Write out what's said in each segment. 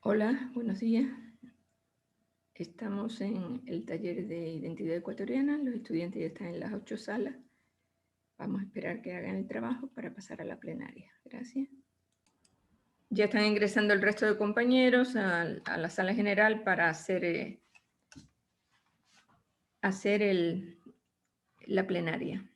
Hola, buenos días. Estamos en el taller de identidad ecuatoriana. Los estudiantes ya están en las 8 salas. Vamos a esperar que hagan el trabajo para pasar a la plenaria. Gracias. Ya están ingresando el resto de compañeros a la sala general para hacer la plenaria.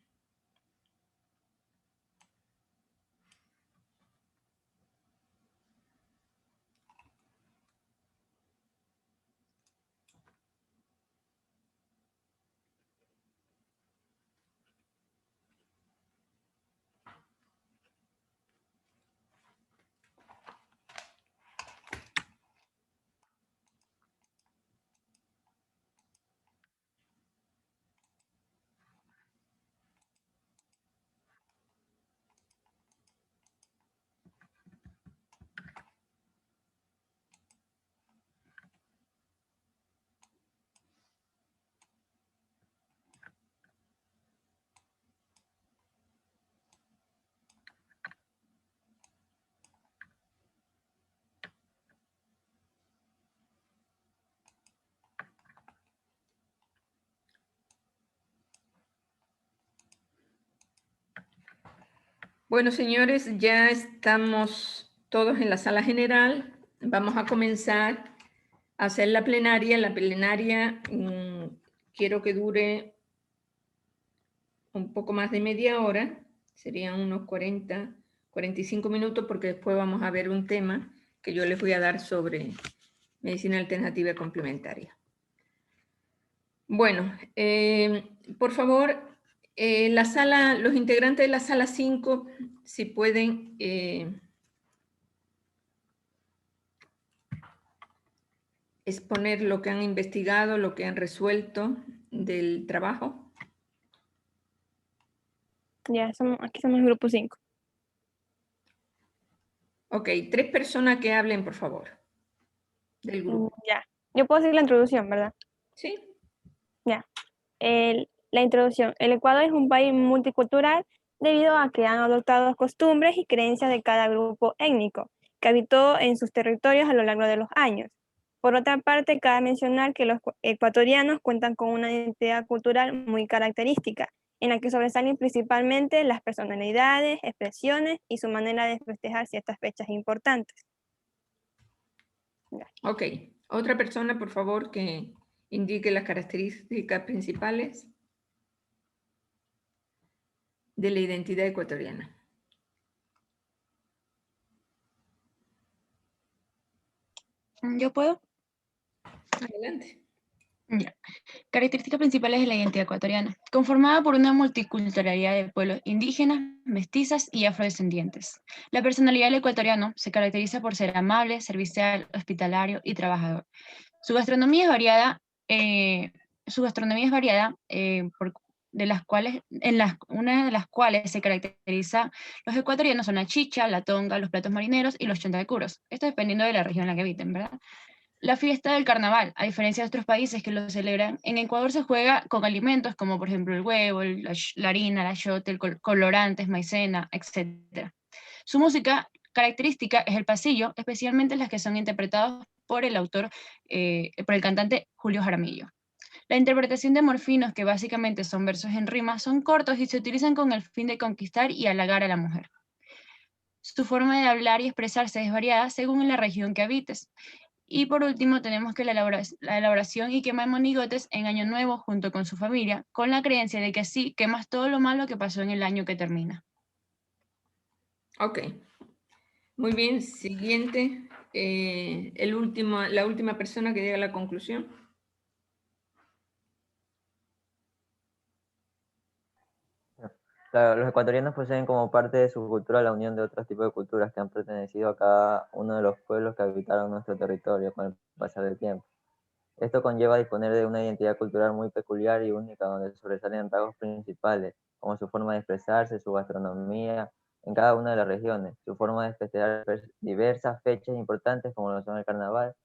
Bueno, señores, ya estamos todos en la sala general. Vamos a comenzar a hacer la plenaria. La plenaria quiero que dure un poco más de media hora, serían unos 40, 45 minutos, porque después vamos a ver un tema que yo les voy a dar sobre medicina alternativa complementaria. Bueno, por favor, los integrantes de la sala 5, si pueden exponer lo que han investigado, lo que han resuelto del trabajo. Ya, aquí somos el grupo 5. Ok, 3 personas que hablen, por favor, del grupo. Ya, yo puedo hacer la introducción, ¿verdad? Sí. Ya. La introducción. El Ecuador es un país multicultural debido a que han adoptado costumbres y creencias de cada grupo étnico que habitó en sus territorios a lo largo de los años. Por otra parte, cabe mencionar que los ecuatorianos cuentan con una identidad cultural muy característica, en la que sobresalen principalmente las personalidades, expresiones y su manera de festejar ciertas fechas importantes. Ok, otra persona, por favor, que indique las características principales de la identidad ecuatoriana. ¿Yo puedo? Adelante. Ya. Características principales de la identidad ecuatoriana, conformada por una multiculturalidad de pueblos indígenas, mestizas y afrodescendientes. La personalidad del ecuatoriano se caracteriza por ser amable, servicial, hospitalario y trabajador. Su gastronomía es variada, una de las cuales se caracteriza los ecuatorianos son la chicha, la tonga, los platos marineros y los chantacuros. Esto dependiendo de la región en la que habiten, ¿verdad? La fiesta del carnaval, a diferencia de otros países que lo celebran, en Ecuador se juega con alimentos como por ejemplo el huevo, la harina, la achiote, colorantes, maicena, etc. Su música característica es el pasillo, especialmente las que son interpretadas por por el cantante Julio Jaramillo. La interpretación de morfinos, que básicamente son versos en rima, son cortos y se utilizan con el fin de conquistar y halagar a la mujer. Su forma de hablar y expresarse es variada según la región que habites. Y por último tenemos que la elaboración y quema de monigotes en Año Nuevo junto con su familia, con la creencia de que así quemas todo lo malo que pasó en el año que termina. Ok. Muy bien, siguiente. La última persona que diga la conclusión. Los ecuatorianos poseen como parte de su cultura la unión de otros tipos de culturas que han pertenecido a cada uno de los pueblos que habitaron nuestro territorio con el pasar del tiempo. Esto conlleva a disponer de una identidad cultural muy peculiar y única, donde sobresalen rasgos principales, como su forma de expresarse, su gastronomía, en cada una de las regiones, su forma de festejar diversas fechas importantes como lo son el carnaval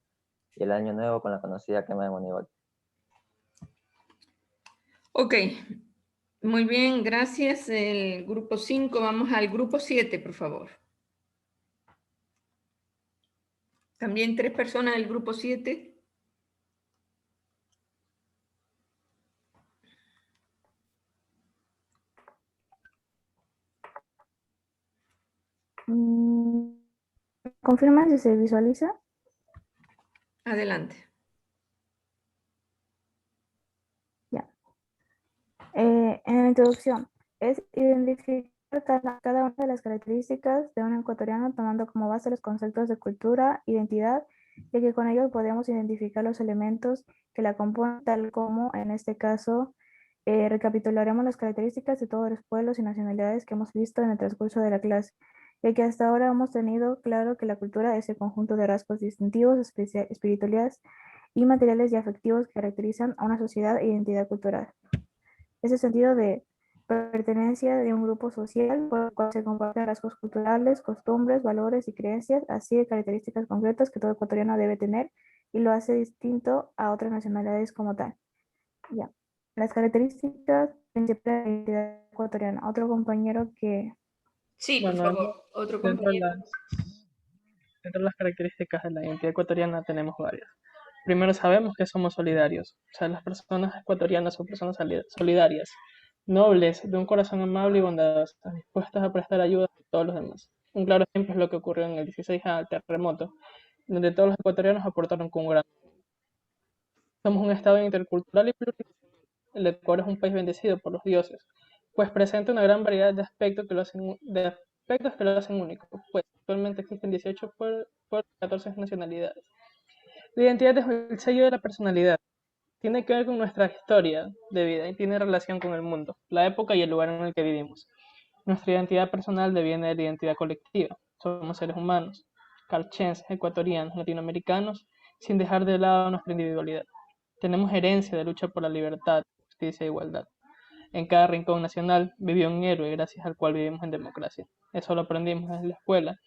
y el año nuevo con la conocida quema de monigotes. Ok, muy bien, gracias. El grupo 5, vamos al grupo 7, por favor. También 3 personas del grupo 7. ¿Confirma si se visualiza? Adelante. Ya. En la introducción, es identificar cada una de las características de un ecuatoriano tomando como base los conceptos de cultura, identidad, ya que con ellos podemos identificar los elementos que la componen, tal como en este caso recapitularemos las características de todos los pueblos y nacionalidades que hemos visto en el transcurso de la clase, ya que hasta ahora hemos tenido claro que la cultura es el conjunto de rasgos distintivos, espiritualidades y materiales y afectivos que caracterizan a una sociedad e identidad cultural. Ese sentido de pertenencia de un grupo social por el cual se comparten rasgos culturales, costumbres, valores y creencias, así de características concretas que todo ecuatoriano debe tener y lo hace distinto a otras nacionalidades como tal. Ya. Las características principales de la identidad ecuatoriana. Otro compañero que... Sí, por Bueno, favor, otro dentro de compañero. las características de la identidad ecuatoriana tenemos varias. Primero, sabemos que somos solidarios. O sea, las personas ecuatorianas son personas solidarias, nobles, de un corazón amable y bondadoso, dispuestas a prestar ayuda a todos los demás. Un claro ejemplo es lo que ocurrió en el 16 al terremoto, donde todos los ecuatorianos aportaron con un gran... Somos un estado intercultural y pluricultural. El Ecuador es un país bendecido por los dioses, pues presenta una gran variedad de aspectos que lo hacen único, pues actualmente existen 18 pueblos y 14 nacionalidades. La identidad es el sello de la personalidad. Tiene que ver con nuestra historia de vida y tiene relación con el mundo, la época y el lugar en el que vivimos. Nuestra identidad personal deviene de la identidad colectiva. Somos seres humanos, calchenses, ecuatorianos, latinoamericanos, sin dejar de lado nuestra individualidad. Tenemos herencia de lucha por la libertad, justicia e igualdad. En cada rincón nacional vivió un héroe gracias al cual vivimos en democracia. Eso lo aprendimos desde la escuela.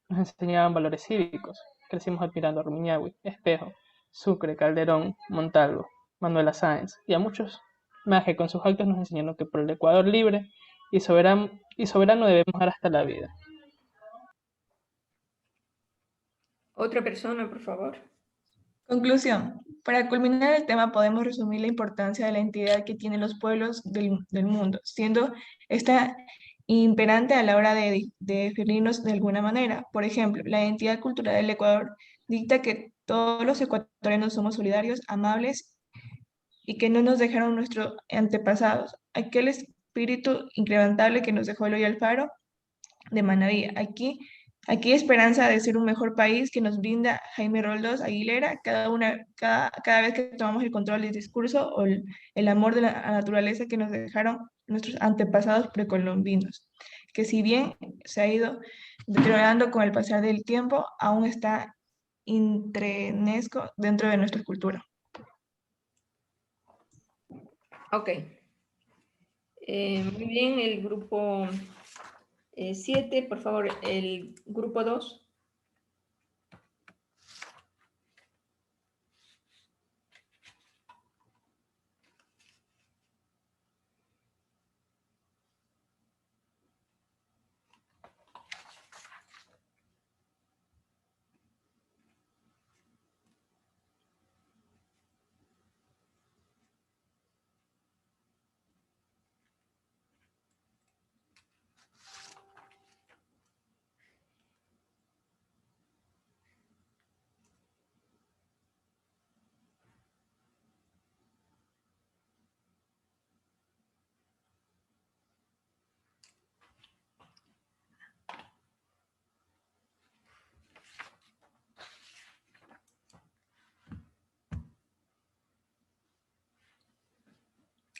Nos enseñaban valores cívicos. Crecimos admirando a Rumiñahui, Espejo, Sucre, Calderón, Montalvo, Manuela Sáenz y a muchos más que con sus actos nos enseñaron que por el Ecuador libre y soberano debemos dar hasta la vida. Otra persona, por favor. Conclusión. Para culminar el tema podemos resumir la importancia de la identidad que tienen los pueblos del mundo, siendo esta imperante a la hora de definirnos de alguna manera. Por ejemplo, la identidad cultural del Ecuador dicta que todos los ecuatorianos somos solidarios, amables y que no nos dejaron nuestros antepasados. Aquel espíritu incrementable que nos dejó Eloy Alfaro de Manaví. Aquí esperanza de ser un mejor país que nos brinda Jaime Roldós Aguilera cada vez que tomamos el control del discurso o el amor de la naturaleza que nos dejaron nuestros antepasados precolombinos, que si bien se ha ido deteriorando con el pasar del tiempo, aún está intrínsego dentro de nuestra cultura. Ok. Muy bien, el grupo 7, por favor, el grupo 2.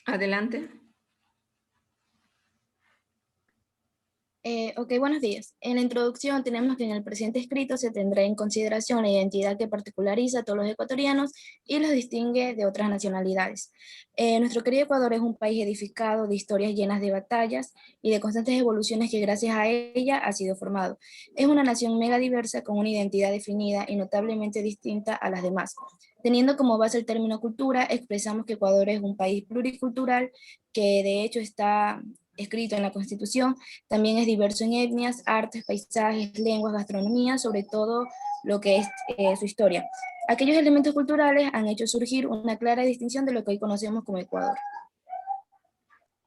Adelante. Buenos días. En la introducción tenemos que en el presente escrito se tendrá en consideración la identidad que particulariza a todos los ecuatorianos y los distingue de otras nacionalidades. Nuestro querido Ecuador es un país edificado de historias llenas de batallas y de constantes evoluciones que gracias a ella ha sido formado. Es una nación mega diversa con una identidad definida y notablemente distinta a las demás. Teniendo como base el término cultura, expresamos que Ecuador es un país pluricultural que de hecho está escrito en la Constitución. También es diverso en etnias, artes, paisajes, lenguas, gastronomía, sobre todo lo que es su historia. Aquellos elementos culturales han hecho surgir una clara distinción de lo que hoy conocemos como Ecuador.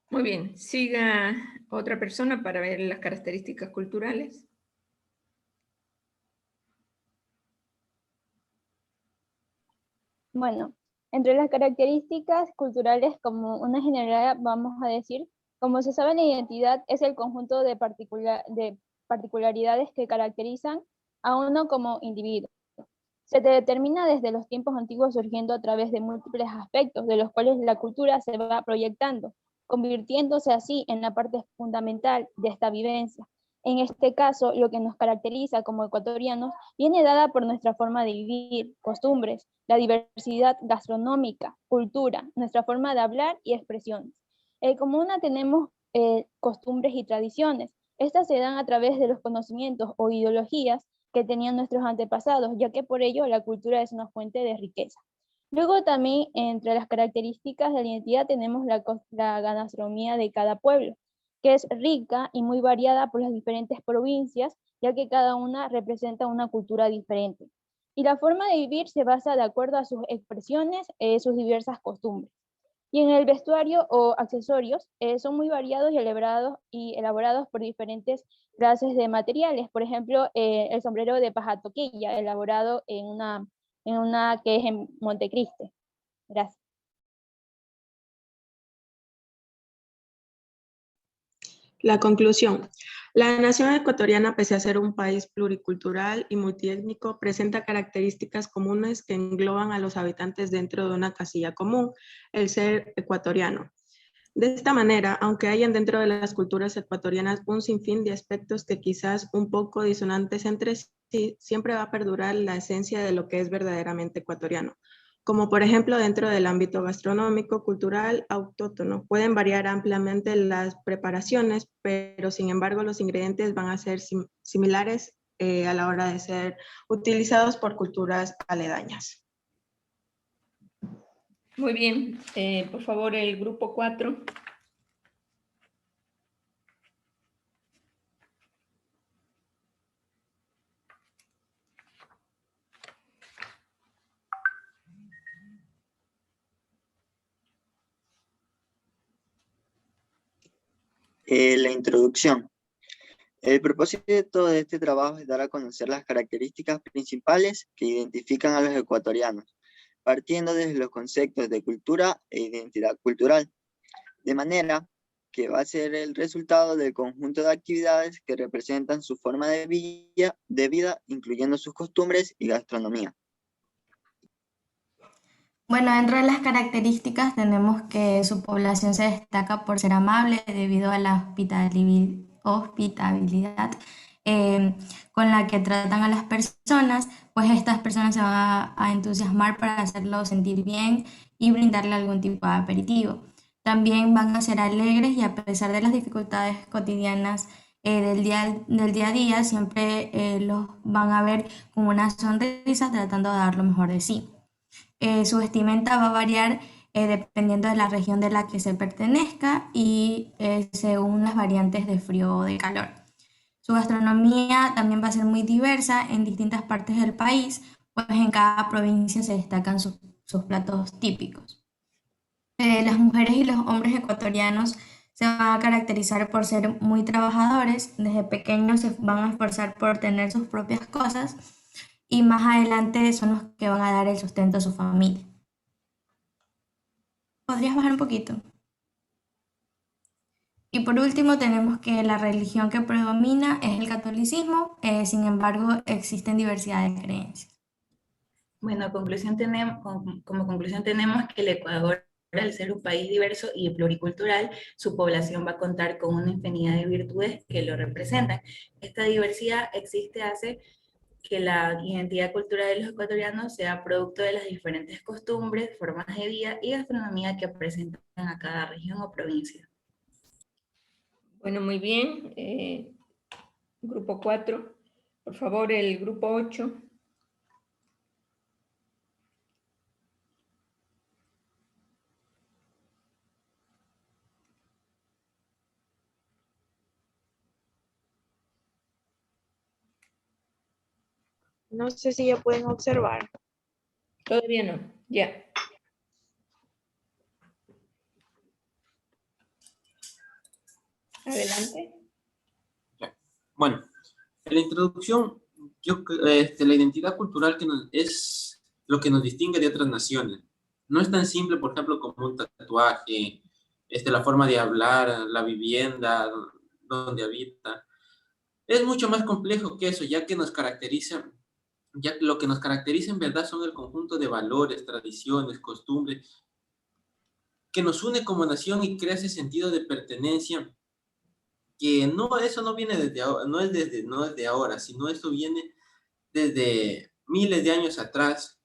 Muy bien, siga otra persona para ver las características culturales. Bueno, entre las características culturales, como una general, vamos a decir, como se sabe, la identidad es el conjunto de particularidades que caracterizan a uno como individuo. Se determina desde los tiempos antiguos surgiendo a través de múltiples aspectos, de los cuales la cultura se va proyectando, convirtiéndose así en la parte fundamental de esta vivencia. En este caso, lo que nos caracteriza como ecuatorianos viene dada por nuestra forma de vivir, costumbres, la diversidad gastronómica, cultura, nuestra forma de hablar y expresiones. Como una tenemos costumbres y tradiciones. Estas se dan a través de los conocimientos o ideologías que tenían nuestros antepasados, ya que por ello la cultura es una fuente de riqueza. Luego también entre las características de la identidad tenemos la gastronomía de cada pueblo, que es rica y muy variada por las diferentes provincias, ya que cada una representa una cultura diferente. Y la forma de vivir se basa de acuerdo a sus expresiones, sus diversas costumbres. Y en el vestuario o accesorios son muy variados y elaborados por diferentes clases de materiales. Por ejemplo, el sombrero de paja toquilla, elaborado en una que es en Montecristi. Gracias. La conclusión. La nación ecuatoriana, pese a ser un país pluricultural y multiétnico, presenta características comunes que engloban a los habitantes dentro de una casilla común, el ser ecuatoriano. De esta manera, aunque hayan dentro de las culturas ecuatorianas un sinfín de aspectos que quizás un poco disonantes entre sí, siempre va a perdurar la esencia de lo que es verdaderamente ecuatoriano. Como por ejemplo dentro del ámbito gastronómico, cultural, autóctono. Pueden variar ampliamente las preparaciones, pero sin embargo los ingredientes van a ser similares a la hora de ser utilizados por culturas aledañas. Muy bien, por favor, el grupo 4. La introducción. El propósito de este trabajo es dar a conocer las características principales que identifican a los ecuatorianos, partiendo desde los conceptos de cultura e identidad cultural, de manera que va a ser el resultado del conjunto de actividades que representan su forma de vida, incluyendo sus costumbres y gastronomía. Bueno, dentro de las características tenemos que su población se destaca por ser amable debido a la hospitabilidad con la que tratan a las personas, pues estas personas se van a entusiasmar para hacerlo sentir bien y brindarle algún tipo de aperitivo. También van a ser alegres y a pesar de las dificultades cotidianas del día a día, siempre los van a ver con una sonrisa tratando de dar lo mejor de sí. Su vestimenta va a variar dependiendo de la región de la que se pertenezca y según las variantes de frío o de calor. Su gastronomía también va a ser muy diversa en distintas partes del país, pues en cada provincia se destacan sus platos típicos. Las mujeres y los hombres ecuatorianos se van a caracterizar por ser muy trabajadores, desde pequeños se van a esforzar por tener sus propias cosas y más adelante son los que van a dar el sustento a su familia. ¿Podrías bajar un poquito? Y por último tenemos que la religión que predomina es el catolicismo, sin embargo existen diversidad de creencias. Bueno, como conclusión tenemos que el Ecuador, al ser un país diverso y pluricultural, su población va a contar con una infinidad de virtudes que lo representan. Esta diversidad hace que la identidad cultural de los ecuatorianos sea producto de las diferentes costumbres, formas de vida y gastronomía que presentan a cada región o provincia. Bueno, muy bien. Grupo 4. Por favor, el grupo 8. No sé si ya pueden observar. Todavía no, ya. Adelante. Bueno, en la introducción, la identidad cultural es lo que nos distingue de otras naciones. No es tan simple, por ejemplo, como un tatuaje, la forma de hablar, la vivienda, donde habita. Es mucho más complejo que eso, ya que lo que nos caracteriza en verdad son el conjunto de valores, tradiciones, costumbres, que nos une como nación y crea ese sentido de pertenencia que no, eso no viene desde ahora, no es de ahora, sino esto viene desde miles de años atrás.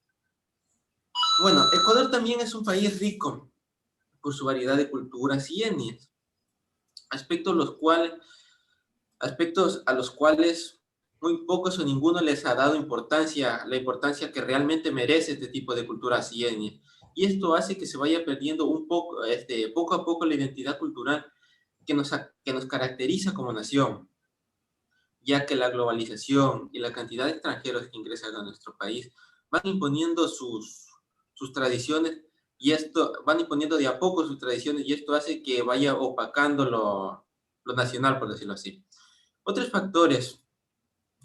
Bueno, Ecuador también es un país rico por su variedad de culturas y etnias, aspectos, aspectos a los cuales muy pocos o ninguno les ha dado la importancia que realmente merece este tipo de culturas y etnias. Y esto hace que se vaya perdiendo un poco, poco a poco la identidad cultural que nos caracteriza como nación, ya que la globalización y la cantidad de extranjeros que ingresan a nuestro país van imponiendo sus tradiciones y van imponiendo de a poco sus tradiciones y esto hace que vaya opacando lo nacional, por decirlo así. Otros factores,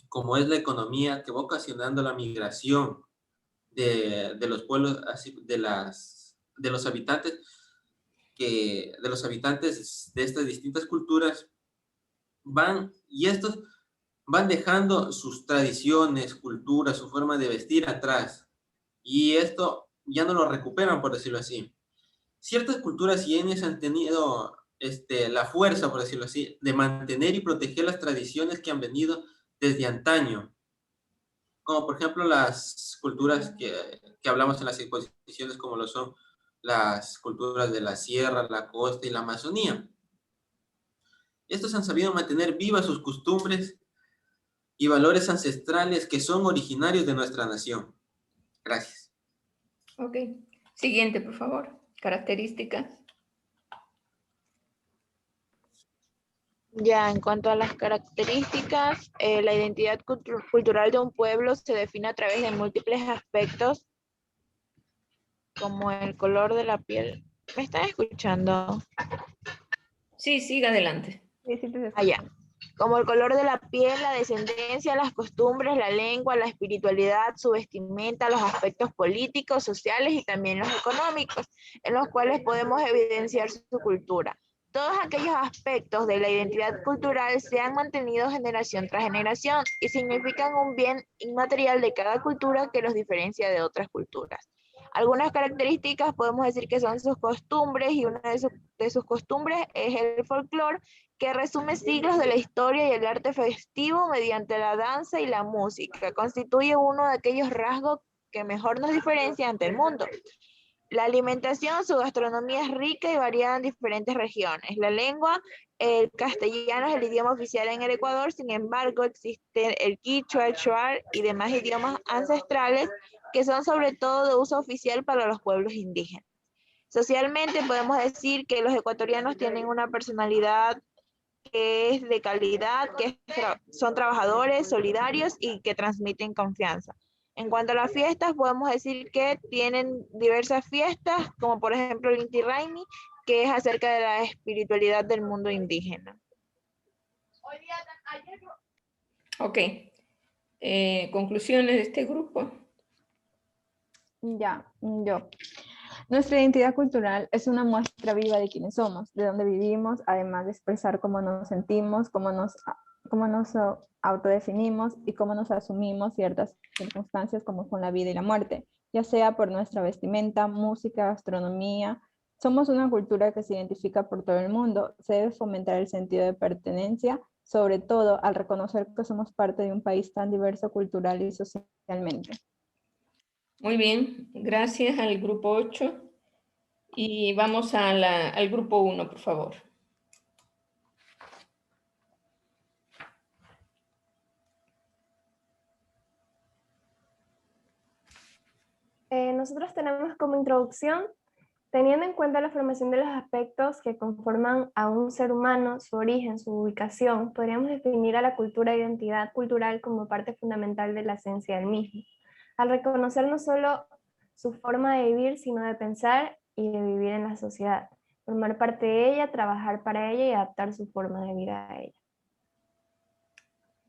como es la economía, que va ocasionando la migración de los pueblos, así, de los habitantes, de los habitantes de estas distintas culturas, estos van dejando sus tradiciones, culturas, su forma de vestir atrás. Y esto ya no lo recuperan, por decirlo así. Ciertas culturas y etnias han tenido la fuerza, por decirlo así, de mantener y proteger las tradiciones que han venido desde antaño. Como por ejemplo las culturas que hablamos en las exposiciones, como lo son las culturas de la sierra, la costa y la Amazonía. Estos han sabido mantener vivas sus costumbres y valores ancestrales que son originarios de nuestra nación. Gracias. Ok. Siguiente, por favor. Características. Ya, en cuanto a las características, la identidad cultural de un pueblo se define a través de múltiples aspectos, como el color de la piel. ¿Me están escuchando? Sí, siga adelante. Allá. Como el color de la piel, la descendencia, las costumbres, la lengua, la espiritualidad, su vestimenta, los aspectos políticos, sociales y también los económicos, en los cuales podemos evidenciar su cultura. Todos aquellos aspectos de la identidad cultural se han mantenido generación tras generación y significan un bien inmaterial de cada cultura que los diferencia de otras culturas. Algunas características podemos decir que son sus costumbres y una de sus costumbres es el folclore, que resume siglos de la historia y el arte festivo mediante la danza y la música. Constituye uno de aquellos rasgos que mejor nos diferencia ante el mundo. La alimentación, su gastronomía es rica y variada en diferentes regiones. La lengua, el castellano es el idioma oficial en el Ecuador, sin embargo, existe el quichua, el shuar y demás idiomas ancestrales que son sobre todo de uso oficial para los pueblos indígenas. Socialmente podemos decir que los ecuatorianos tienen una personalidad que es de calidad, son trabajadores, solidarios y que transmiten confianza. En cuanto a las fiestas, podemos decir que tienen diversas fiestas, como por ejemplo el Inti Raymi, que es acerca de la espiritualidad del mundo indígena. Ok. Conclusiones de este grupo. Ya, yo. Nuestra identidad cultural es una muestra viva de quiénes somos, de dónde vivimos, además de expresar cómo nos sentimos, cómo nos autodefinimos y cómo nos asumimos ciertas circunstancias como con la vida y la muerte, ya sea por nuestra vestimenta, música, gastronomía. Somos una cultura que se identifica por todo el mundo. Se debe fomentar el sentido de pertenencia, sobre todo al reconocer que somos parte de un país tan diverso cultural y socialmente. Muy bien, gracias al grupo 8. Y vamos al grupo 1, por favor. Nosotros tenemos como introducción Teniendo en cuenta la formación de los aspectos que conforman a un ser humano, su origen, su ubicación, podríamos definir a la cultura e identidad cultural como parte fundamental de la esencia del mismo, al reconocer no solo su forma de vivir, sino de pensar y de vivir en la sociedad, formar parte de ella, trabajar para ella y adaptar su forma de vida a ella.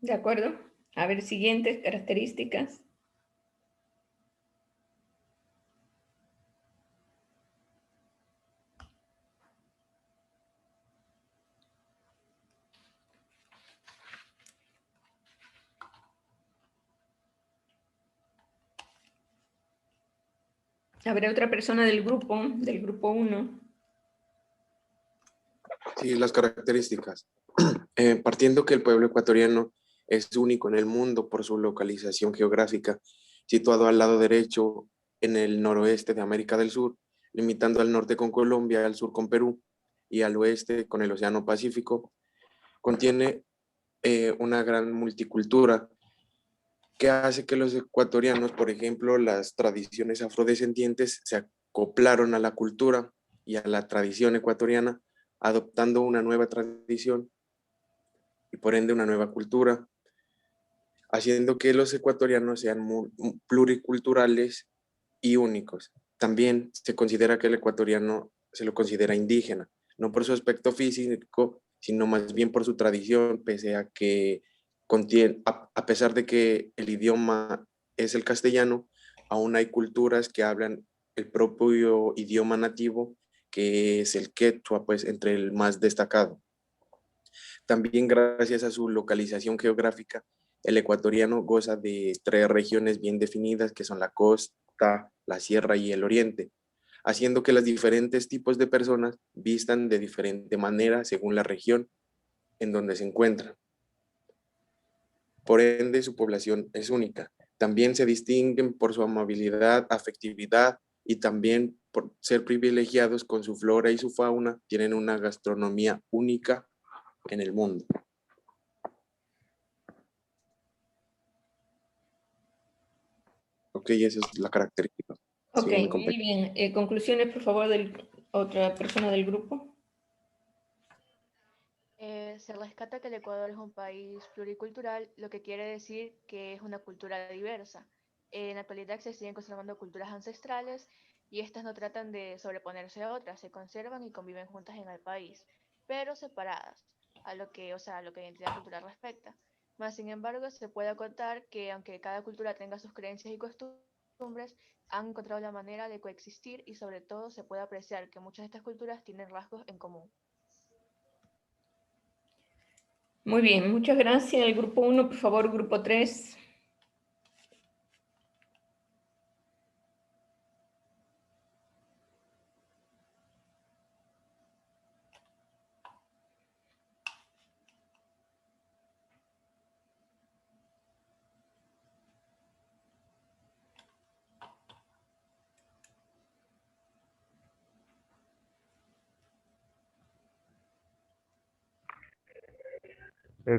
¿De acuerdo? A ver, siguientes características. ¿Habrá otra persona del grupo 1? Sí, las características. Partiendo que el pueblo ecuatoriano es único en el mundo por su localización geográfica, situado al lado derecho en el noroeste de América del Sur, limitando al norte con Colombia, al sur con Perú y al oeste con el Océano Pacífico, contiene una gran multicultura que hace que los ecuatorianos, por ejemplo, las tradiciones afrodescendientes se acoplaron a la cultura y a la tradición ecuatoriana, adoptando una nueva tradición y por ende una nueva cultura, haciendo que los ecuatorianos sean pluriculturales y únicos. También se considera que el ecuatoriano se lo considera indígena, no por su aspecto físico, sino más bien por su tradición, pese a que contiene, a pesar de que el idioma es el castellano, aún hay culturas que hablan el propio idioma nativo, que es el quechua, pues entre el más destacado. También gracias a su localización geográfica, el ecuatoriano goza de 3 regiones bien definidas, que son la costa, la sierra y el oriente, haciendo que los diferentes tipos de personas vistan de diferente manera según la región en donde se encuentran. Por ende, su población es única. También se distinguen por su amabilidad, afectividad y también por ser privilegiados con su flora y su fauna, tienen una gastronomía única en el mundo. Ok, esa es la característica. Ok, Sí, muy bien. Conclusiones, por favor, de otra persona del grupo. Se rescata que el Ecuador es un país pluricultural, lo que quiere decir que es una cultura diversa. En la actualidad se siguen conservando culturas ancestrales y estas no tratan de sobreponerse a otras, se conservan y conviven juntas en el país, pero separadas, a lo que, a lo que identidad cultural respecta. Más sin embargo, se puede acotar que aunque cada cultura tenga sus creencias y costumbres, han encontrado la manera de coexistir y sobre todo se puede apreciar que muchas de estas culturas tienen rasgos en común. Muy bien, muchas gracias. El grupo 1, por favor, grupo 3.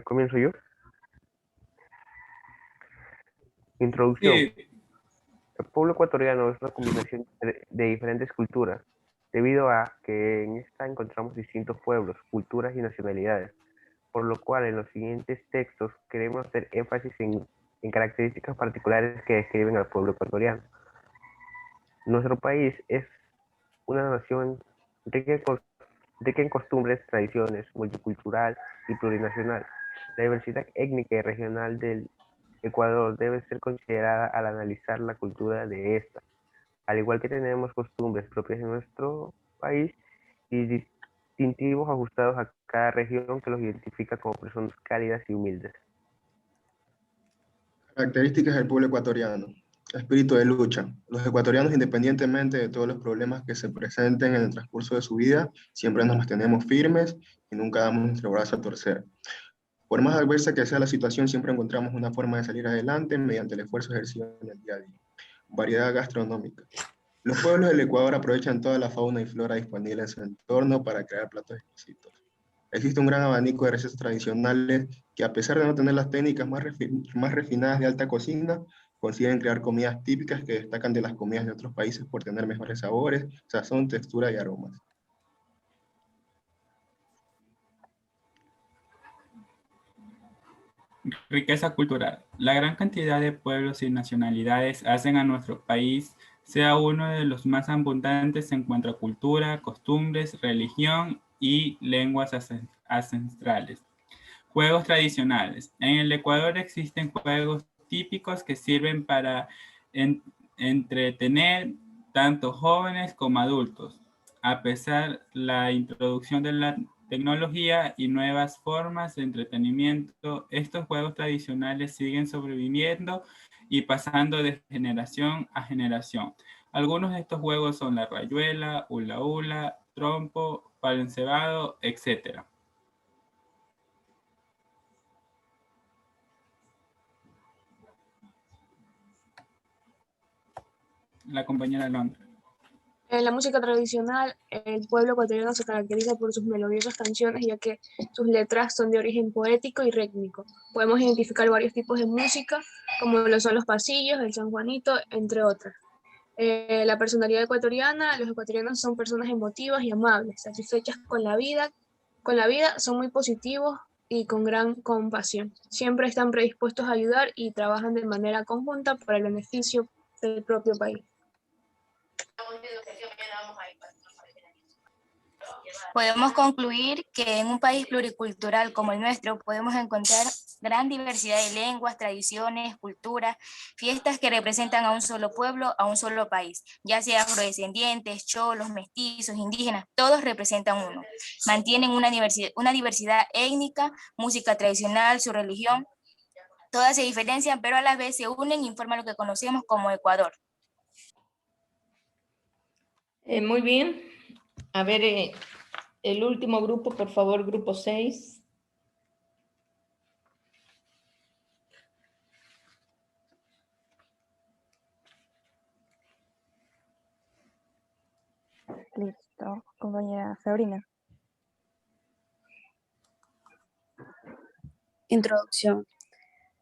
¿Comienzo yo? Introducción. El pueblo ecuatoriano es una combinación de diferentes culturas, debido a que en esta encontramos distintos pueblos, culturas y nacionalidades, por lo cual en los siguientes textos queremos hacer énfasis en características particulares que describen al pueblo ecuatoriano. Nuestro país es una nación rica en costumbres, tradiciones, multicultural y plurinacional. La diversidad étnica y regional del Ecuador debe ser considerada al analizar la cultura de esta, al igual que tenemos costumbres propias de nuestro país y distintivos ajustados a cada región que los identifica como personas cálidas y humildes. Características del pueblo ecuatoriano. Espíritu de lucha. Los ecuatorianos, independientemente de todos los problemas que se presenten en el transcurso de su vida, siempre nos mantenemos firmes y nunca damos nuestro brazo a torcer. Por más adversa que sea la situación, siempre encontramos una forma de salir adelante mediante el esfuerzo ejercido en el día a día. Variedad gastronómica. Los pueblos del Ecuador aprovechan toda la fauna y flora disponible en su entorno para crear platos exquisitos. Existe un gran abanico de recetas tradicionales que, a pesar de no tener las técnicas más refinadas de alta cocina, consiguen crear comidas típicas que destacan de las comidas de otros países por tener mejores sabores, sazón, textura y aromas. Riqueza cultural. La gran cantidad de pueblos y nacionalidades hacen a nuestro país sea uno de los más abundantes en cuanto a cultura, costumbres, religión y lenguas ancestrales. Juegos tradicionales. En el Ecuador existen juegos típicos que sirven para entretener tanto jóvenes como adultos. A pesar de la introducción de la tecnología y nuevas formas de entretenimiento, estos juegos tradicionales siguen sobreviviendo y pasando de generación a generación. Algunos de estos juegos son la rayuela, hula hula, trompo, palo encebado, etc. La compañera Londra. En la música tradicional, el pueblo ecuatoriano se caracteriza por sus melodiosas canciones, ya que sus letras son de origen poético y rítmico. Podemos identificar varios tipos de música, como lo son los pasillos, el San Juanito, entre otras. La personalidad ecuatoriana, los ecuatorianos son personas emotivas y amables, satisfechas con la vida, son muy positivos y con gran compasión. Siempre están predispuestos a ayudar y trabajan de manera conjunta para el beneficio del propio país. Podemos concluir que en un país pluricultural como el nuestro podemos encontrar gran diversidad de lenguas, tradiciones, culturas, fiestas que representan a un solo pueblo, a un solo país, ya sea afrodescendientes, cholos, mestizos, indígenas, todos representan uno. Mantienen una diversidad étnica, música tradicional, su religión, todas se diferencian, pero a la vez se unen y forman lo que conocemos como Ecuador. Muy bien. A ver, el último grupo, por favor, grupo 6. Listo, compañera Sabrina. Introducción.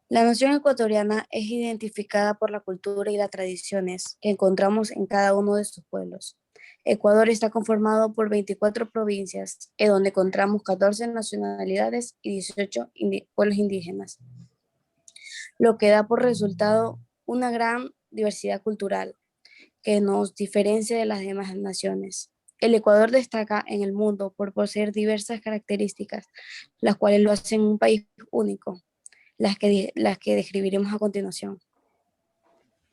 La nación ecuatoriana es identificada por la cultura y las tradiciones que encontramos en cada uno de sus pueblos. Ecuador está conformado por 24 provincias, en donde encontramos 14 nacionalidades y 18 pueblos indígenas, lo que da por resultado una gran diversidad cultural que nos diferencia de las demás naciones. El Ecuador destaca en el mundo por poseer diversas características, las cuales lo hacen un país único, las que describiremos a continuación.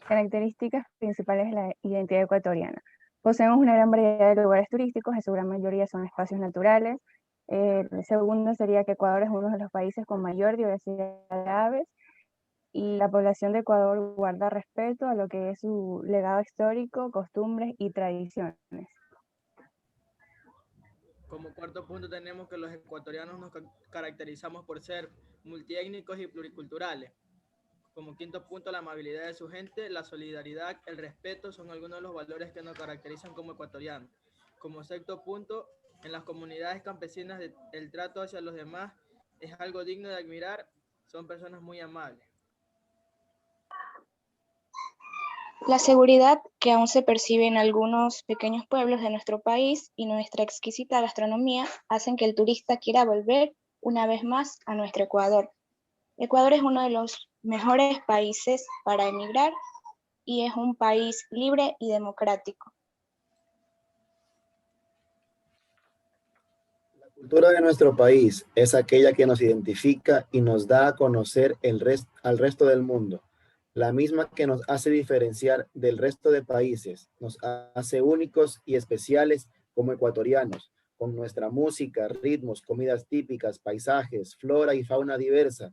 Características principales de la identidad ecuatoriana. Poseemos una gran variedad de lugares turísticos, en su gran mayoría son espacios naturales. El segundo sería que Ecuador es uno de los países con mayor diversidad de aves y la población de Ecuador guarda respeto a lo que es su legado histórico, costumbres y tradiciones. Como cuarto punto tenemos que los ecuatorianos nos caracterizamos por ser multiétnicos y pluriculturales. Como quinto punto, la amabilidad de su gente, la solidaridad, el respeto son algunos de los valores que nos caracterizan como ecuatorianos. Como sexto punto, en las comunidades campesinas el trato hacia los demás es algo digno de admirar, son personas muy amables. La seguridad que aún se percibe en algunos pequeños pueblos de nuestro país y nuestra exquisita gastronomía hacen que el turista quiera volver una vez más a nuestro Ecuador. Ecuador es uno de los mejores países para emigrar y es un país libre y democrático. La cultura de nuestro país es aquella que nos identifica y nos da a conocer al resto del mundo. La misma que nos hace diferenciar del resto de países, nos hace únicos y especiales como ecuatorianos, con nuestra música, ritmos, comidas típicas, paisajes, flora y fauna diversa,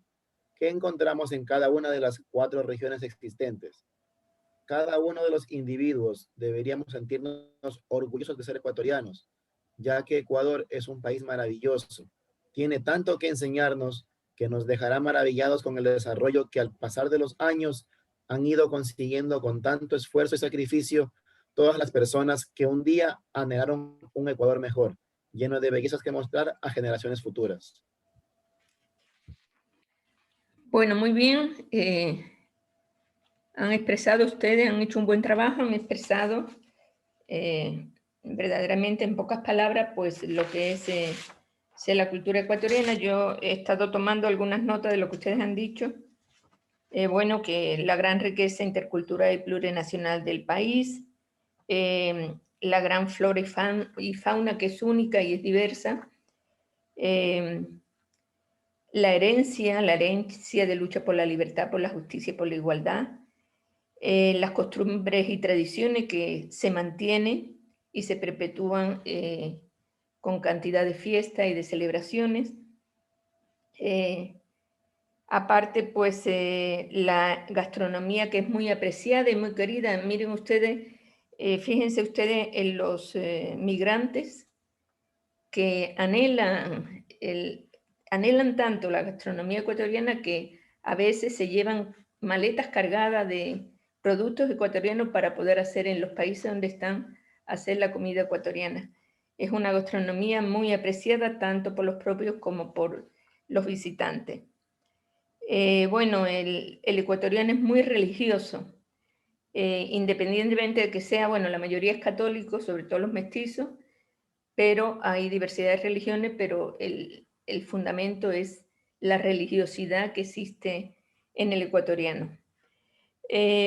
que encontramos en cada una de las 4 regiones existentes. Cada uno de los individuos deberíamos sentirnos orgullosos de ser ecuatorianos, ya que Ecuador es un país maravilloso. Tiene tanto que enseñarnos que nos dejará maravillados con el desarrollo que al pasar de los años han ido consiguiendo con tanto esfuerzo y sacrificio todas las personas que un día anhelaron un Ecuador mejor, lleno de bellezas que mostrar a generaciones futuras. Bueno, muy bien. Han expresado ustedes, han hecho un buen trabajo, han expresado verdaderamente en pocas palabras pues lo que es la cultura ecuatoriana. Yo he estado tomando algunas notas de lo que ustedes han dicho. Bueno, que la gran riqueza intercultural y plurinacional del país, la gran flora y fauna que es única y es diversa, la herencia de lucha por la libertad, por la justicia y por la igualdad, las costumbres y tradiciones que se mantienen y se perpetúan con cantidad de fiestas y de celebraciones. Aparte, pues, la gastronomía que es muy apreciada y muy querida. Miren ustedes, fíjense ustedes en los migrantes que anhelan tanto la gastronomía ecuatoriana que a veces se llevan maletas cargadas de productos ecuatorianos para poder hacer en los países donde están, hacer la comida ecuatoriana. Es una gastronomía muy apreciada tanto por los propios como por los visitantes. Bueno, el ecuatoriano es muy religioso, independientemente de que sea, bueno, la mayoría es católico, sobre todo los mestizos, pero hay diversidad de religiones, pero el fundamento es la religiosidad que existe en el ecuatoriano.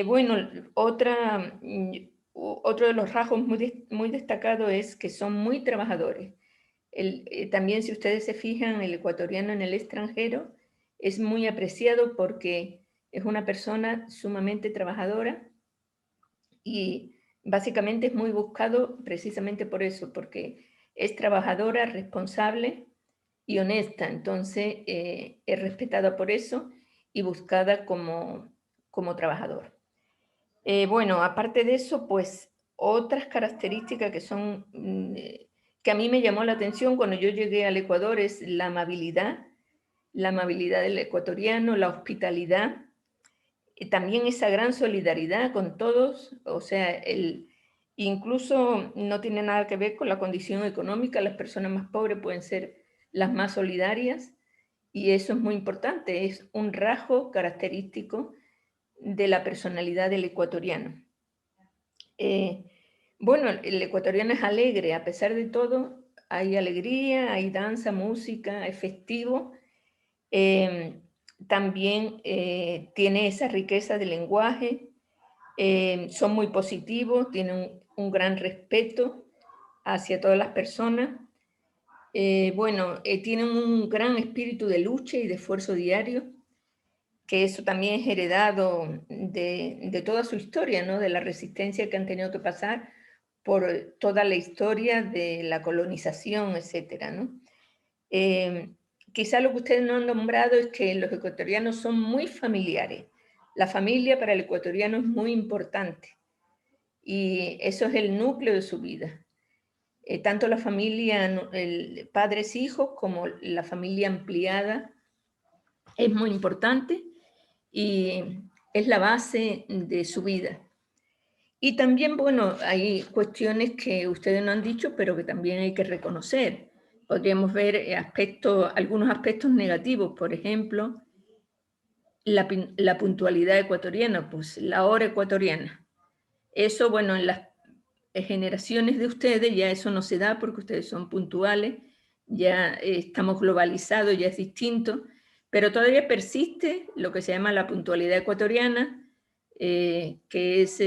Bueno, otro de los rasgos muy destacados es que son muy trabajadores. También, si ustedes se fijan, el ecuatoriano en el extranjero es muy apreciado porque es una persona sumamente trabajadora y básicamente es muy buscado precisamente por eso, porque es trabajadora, responsable y honesta. Entonces, es respetada por eso y buscada como trabajador. Bueno, aparte de eso, pues otras características que son, que a mí me llamó la atención cuando yo llegué al Ecuador es la amabilidad del ecuatoriano, la hospitalidad, también esa gran solidaridad con todos, o sea, incluso no tiene nada que ver con la condición económica, las personas más pobres pueden ser las más solidarias y eso es muy importante, es un rasgo característico de la personalidad del ecuatoriano. Bueno, el ecuatoriano es alegre, a pesar de todo, hay alegría, hay danza, música, es festivo. También tiene esa riqueza de lenguaje, son muy positivos, tienen un gran respeto hacia todas las personas. Bueno, tienen un gran espíritu de lucha y de esfuerzo diario, que eso también es heredado de toda su historia, ¿no? De la resistencia que han tenido que pasar por toda la historia de la colonización, etcétera, ¿no? Quizá lo que ustedes no han nombrado es que los ecuatorianos son muy familiares. La familia para el ecuatoriano es muy importante y eso es el núcleo de su vida. Tanto la familia, padres, hijos, como la familia ampliada es muy importante y es la base de su vida. Y también, bueno, hay cuestiones que ustedes no han dicho, pero que también hay que reconocer. Podríamos ver algunos aspectos negativos, por ejemplo, la puntualidad ecuatoriana, pues la hora ecuatoriana. Eso, bueno, en las generaciones de ustedes ya eso no se da porque ustedes son puntuales, ya estamos globalizados, ya es distinto, pero todavía persiste lo que se llama la puntualidad ecuatoriana, que es,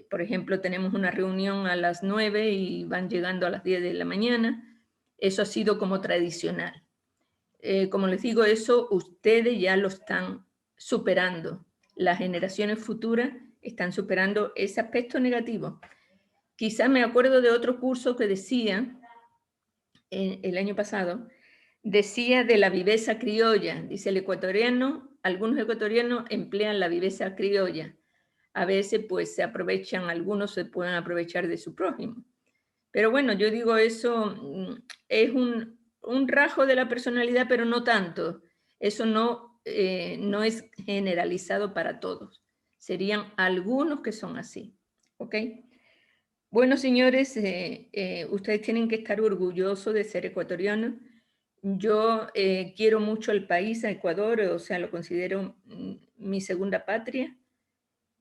por ejemplo, tenemos una reunión a las 9 y van llegando a las 10 de la mañana. Eso ha sido como tradicional. Como les digo, eso ustedes ya lo están superando. Las generaciones futuras están superando ese aspecto negativo. Quizás me acuerdo de otro curso que decía, el año pasado, decía de la viveza criolla. Dice el ecuatoriano, algunos ecuatorianos emplean la viveza criolla. A veces pues se aprovechan, algunos se pueden aprovechar de su prójimo. Pero bueno, yo digo eso es un rasgo de la personalidad, pero no tanto. Eso no es generalizado para todos. Serían algunos que son así. ¿Ok? Bueno, señores, ustedes tienen que estar orgullosos de ser ecuatorianos. Yo quiero mucho al país, a Ecuador, o sea, lo considero mi segunda patria.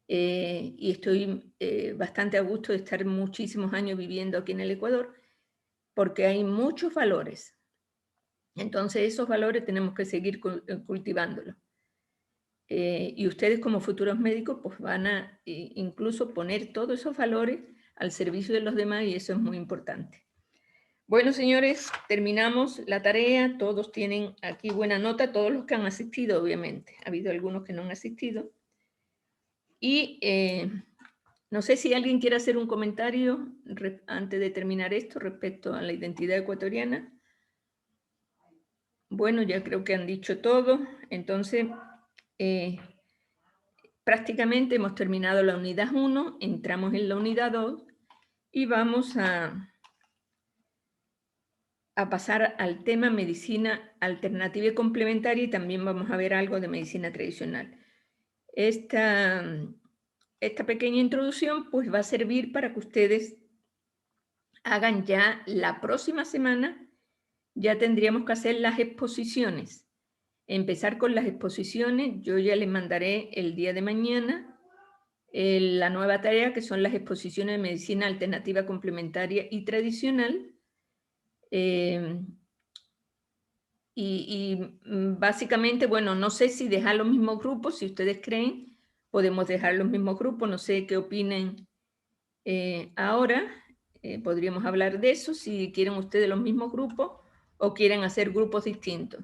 y estoy bastante a gusto de estar muchísimos años viviendo aquí en el Ecuador, porque hay muchos valores. Entonces esos valores tenemos que seguir cultivándolos. Y ustedes como futuros médicos pues van a incluso poner todos esos valores al servicio de los demás, y eso es muy importante. Bueno, señores, terminamos la tarea. Todos tienen aquí buena nota, todos los que han asistido, obviamente. Ha habido algunos que no han asistido. Y no sé si alguien quiere hacer un comentario antes de terminar esto respecto a la identidad ecuatoriana. Bueno, ya creo que han dicho todo. Entonces, prácticamente hemos terminado la unidad 1, entramos en la unidad 2 y vamos a pasar al tema medicina alternativa y complementaria, y también vamos a ver algo de medicina tradicional. Esta pequeña introducción pues va a servir para que ustedes hagan ya la próxima semana. Ya tendríamos que hacer las exposiciones. Empezar con las exposiciones. Yo ya les mandaré el día de mañana la nueva tarea, que son las exposiciones de medicina alternativa, complementaria y tradicional. Básicamente, bueno, no sé si dejar los mismos grupos. Si ustedes creen, podemos dejar los mismos grupos. No sé qué opinen ahora. Podríamos hablar de eso, si quieren ustedes los mismos grupos o quieren hacer grupos distintos.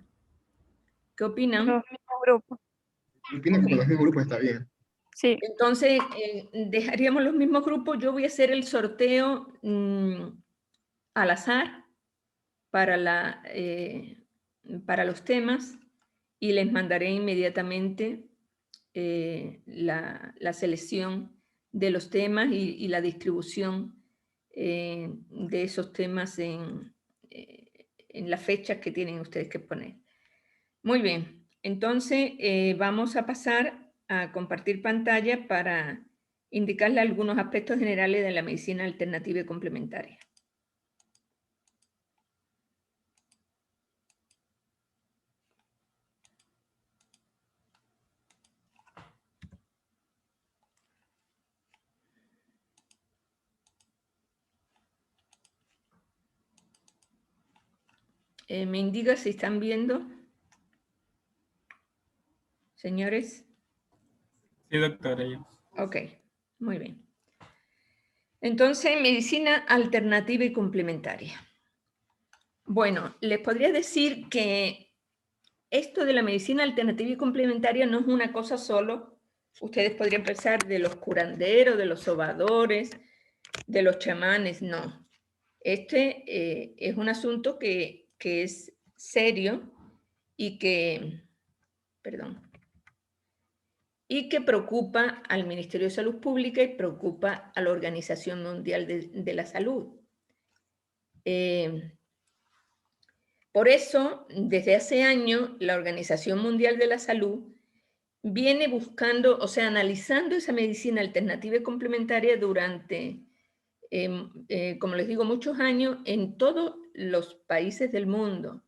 ¿Qué opinan? Los mismos grupos. Yo opino que con los mismos grupos está bien. Sí. Entonces, dejaríamos los mismos grupos. Yo voy a hacer el sorteo al azar para los temas, y les mandaré inmediatamente la selección de los temas y la distribución de esos temas en las fechas que tienen ustedes que poner. Muy bien, entonces vamos a pasar a compartir pantalla para indicarle algunos aspectos generales de la medicina alternativa y complementaria. ¿Me indica si están viendo? Señores. Sí, doctora. Ok, muy bien. Entonces, medicina alternativa y complementaria. Bueno, les podría decir que esto de la medicina alternativa y complementaria no es una cosa solo. Ustedes podrían pensar de los curanderos, de los sobadores, de los chamanes. No. Este es un asunto que es serio y que, y que preocupa al Ministerio de Salud Pública y preocupa a la Organización Mundial de la Salud. Por eso, desde hace años, la Organización Mundial de la Salud viene buscando, o sea, analizando esa medicina alternativa y complementaria durante, como les digo, muchos años en todos los países del mundo,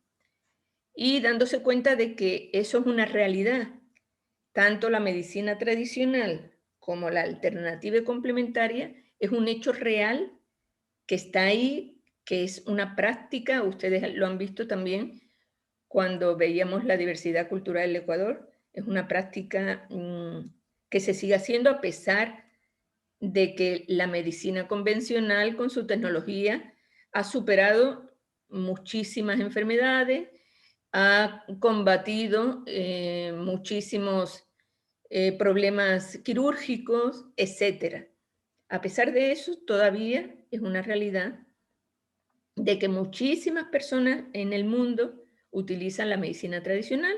y dándose cuenta de que eso es una realidad. Tanto la medicina tradicional como la alternativa y complementaria es un hecho real que está ahí, que es una práctica. Ustedes lo han visto también cuando veíamos la diversidad cultural del Ecuador. Es una práctica que se sigue haciendo a pesar de que la medicina convencional con su tecnología ha superado muchísimas enfermedades, ha combatido muchísimos problemas quirúrgicos, etc. A pesar de eso, todavía es una realidad de que muchísimas personas en el mundo utilizan la medicina tradicional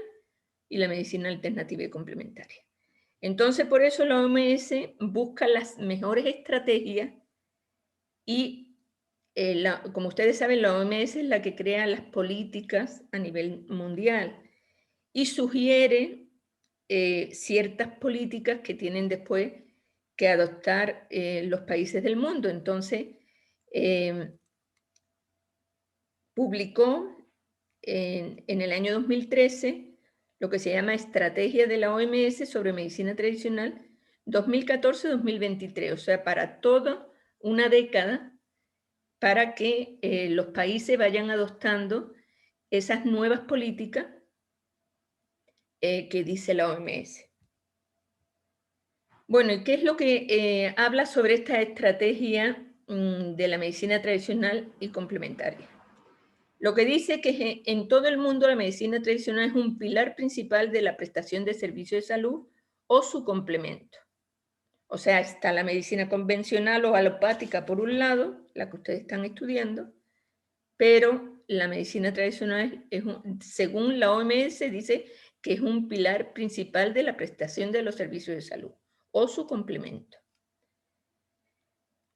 y la medicina alternativa y complementaria. Entonces, por eso la OMS busca las mejores estrategias y, como ustedes saben, la OMS es la que crea las políticas a nivel mundial y sugiere ciertas políticas que tienen después que adoptar los países del mundo. Entonces, publicó en el año 2013 lo que se llama Estrategia de la OMS sobre Medicina Tradicional, 2014-2023, o sea, para toda una década, para que los países vayan adoptando esas nuevas políticas que dice la OMS. Bueno, ¿y qué es lo que habla sobre esta estrategia de la medicina tradicional y complementaria? Lo que dice que en todo el mundo la medicina tradicional es un pilar principal de la prestación de servicios de salud o su complemento. O sea, está la medicina convencional o alopática por un lado, la que ustedes están estudiando, pero la medicina tradicional, según la OMS, dice que es un pilar principal de la prestación de los servicios de salud o su complemento.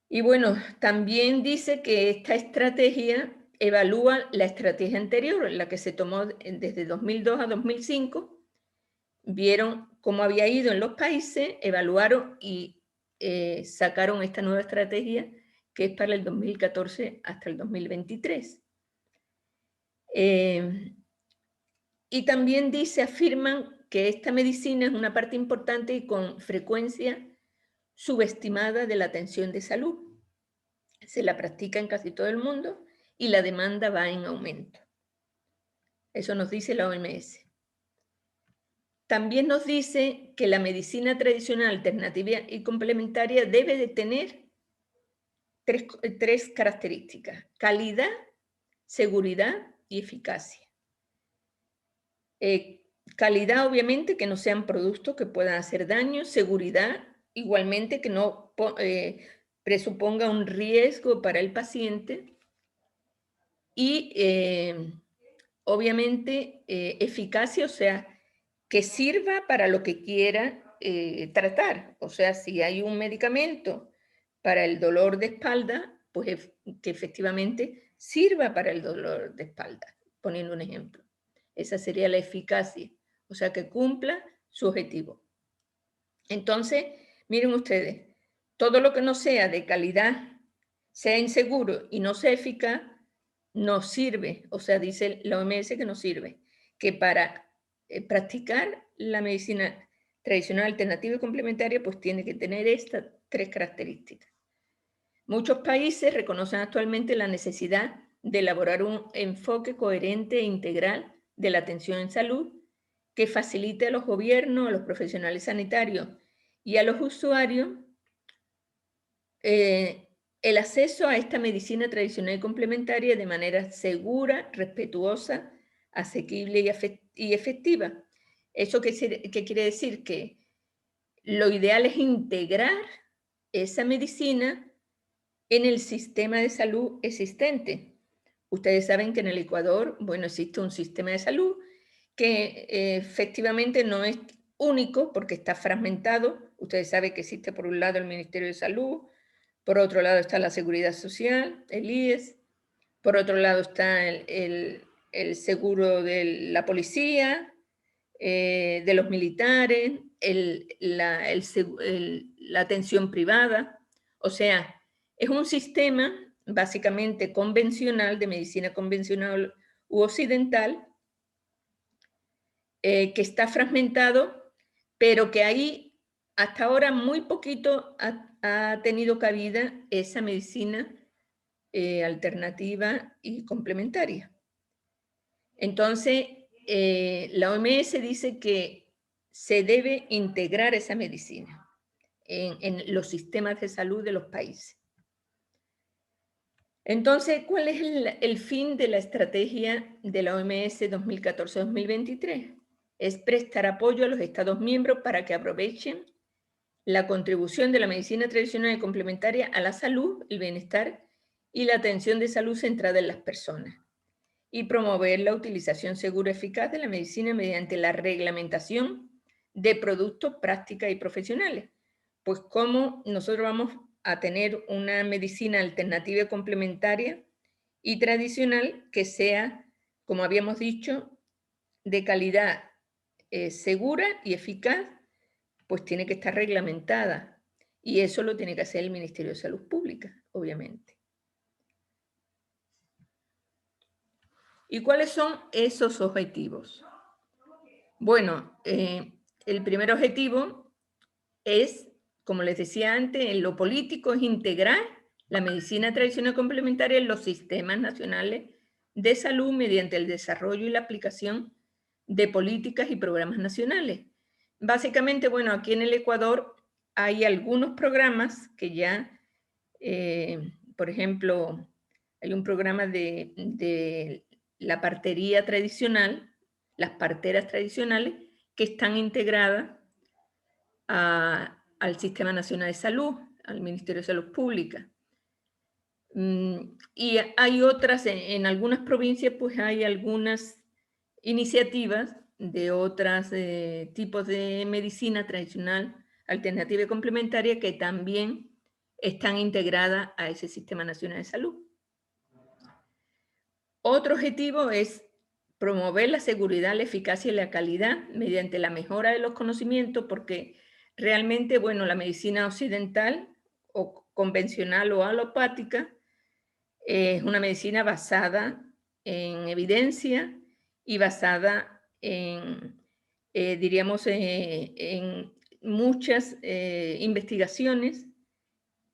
Y bueno, también dice que esta estrategia evalúa la estrategia anterior, la que se tomó desde 2002 a 2005, vieron cómo había ido en los países, evaluaron y sacaron esta nueva estrategia que es para el 2014 hasta el 2023. Y también afirman que esta medicina es una parte importante y con frecuencia subestimada de la atención de salud. Se la practica en casi todo el mundo y la demanda va en aumento. Eso nos dice la OMS. También nos dice que la medicina tradicional, alternativa y complementaria debe de tener tres características: calidad, seguridad y eficacia. Calidad, obviamente, que no sean productos que puedan hacer daño. Seguridad, igualmente, que no presuponga un riesgo para el paciente. Y, obviamente, eficacia, o sea, que sirva para lo que quiera tratar. O sea, si hay un medicamento para el dolor de espalda, pues que efectivamente sirva para el dolor de espalda, poniendo un ejemplo. Esa sería la eficacia, o sea, que cumpla su objetivo. Entonces, miren ustedes, todo lo que no sea de calidad, sea inseguro y no sea eficaz, no sirve. O sea, dice la OMS que no sirve, que para practicar la medicina tradicional, alternativa y complementaria, pues tiene que tener estas tres características. Muchos países reconocen actualmente la necesidad de elaborar un enfoque coherente e integral de la atención en salud que facilite a los gobiernos, a los profesionales sanitarios y a los usuarios el acceso a esta medicina tradicional y complementaria de manera segura, respetuosa, asequible y efectiva. ¿Eso qué quiere decir? Que lo ideal es integrar esa medicina en el sistema de salud existente. Ustedes saben que en el Ecuador, bueno, existe un sistema de salud que efectivamente no es único porque está fragmentado. Ustedes saben que existe por un lado el Ministerio de Salud, por otro lado está la Seguridad Social, el IES, por otro lado está el seguro de la policía, de los militares, la atención privada. O sea, es un sistema básicamente convencional, de medicina convencional u occidental, que está fragmentado, pero que ahí hasta ahora muy poquito ha tenido cabida esa medicina alternativa y complementaria. Entonces, la OMS dice que se debe integrar esa medicina en los sistemas de salud de los países. Entonces, ¿cuál es el fin de la estrategia de la OMS 2014-2023? Es prestar apoyo a los Estados miembros para que aprovechen la contribución de la medicina tradicional y complementaria a la salud, el bienestar y la atención de salud centrada en las personas, y promover la utilización segura y eficaz de la medicina mediante la reglamentación de productos, prácticas y profesionales. Pues cómo nosotros vamos a tener una medicina alternativa y complementaria y tradicional que sea, como habíamos dicho, de calidad segura y eficaz, pues tiene que estar reglamentada. Y eso lo tiene que hacer el Ministerio de Salud Pública, obviamente. ¿Y cuáles son esos objetivos? Bueno, el primer objetivo es como les decía antes, en lo político es integrar la medicina tradicional complementaria en los sistemas nacionales de salud mediante el desarrollo y la aplicación de políticas y programas nacionales. Básicamente, bueno, aquí en el Ecuador hay algunos programas que ya, por ejemplo, hay un programa de la partería tradicional, las parteras tradicionales, que están integradas al Sistema Nacional de Salud, al Ministerio de Salud Pública. Y hay otras, en algunas provincias, pues hay algunas iniciativas de otros tipos de medicina tradicional, alternativa y complementaria que también están integradas a ese Sistema Nacional de Salud. Otro objetivo es promover la seguridad, la eficacia y la calidad mediante la mejora de los conocimientos, porque realmente, bueno, la medicina occidental o convencional o alopática es una medicina basada en evidencia y basada en, diríamos, en muchas investigaciones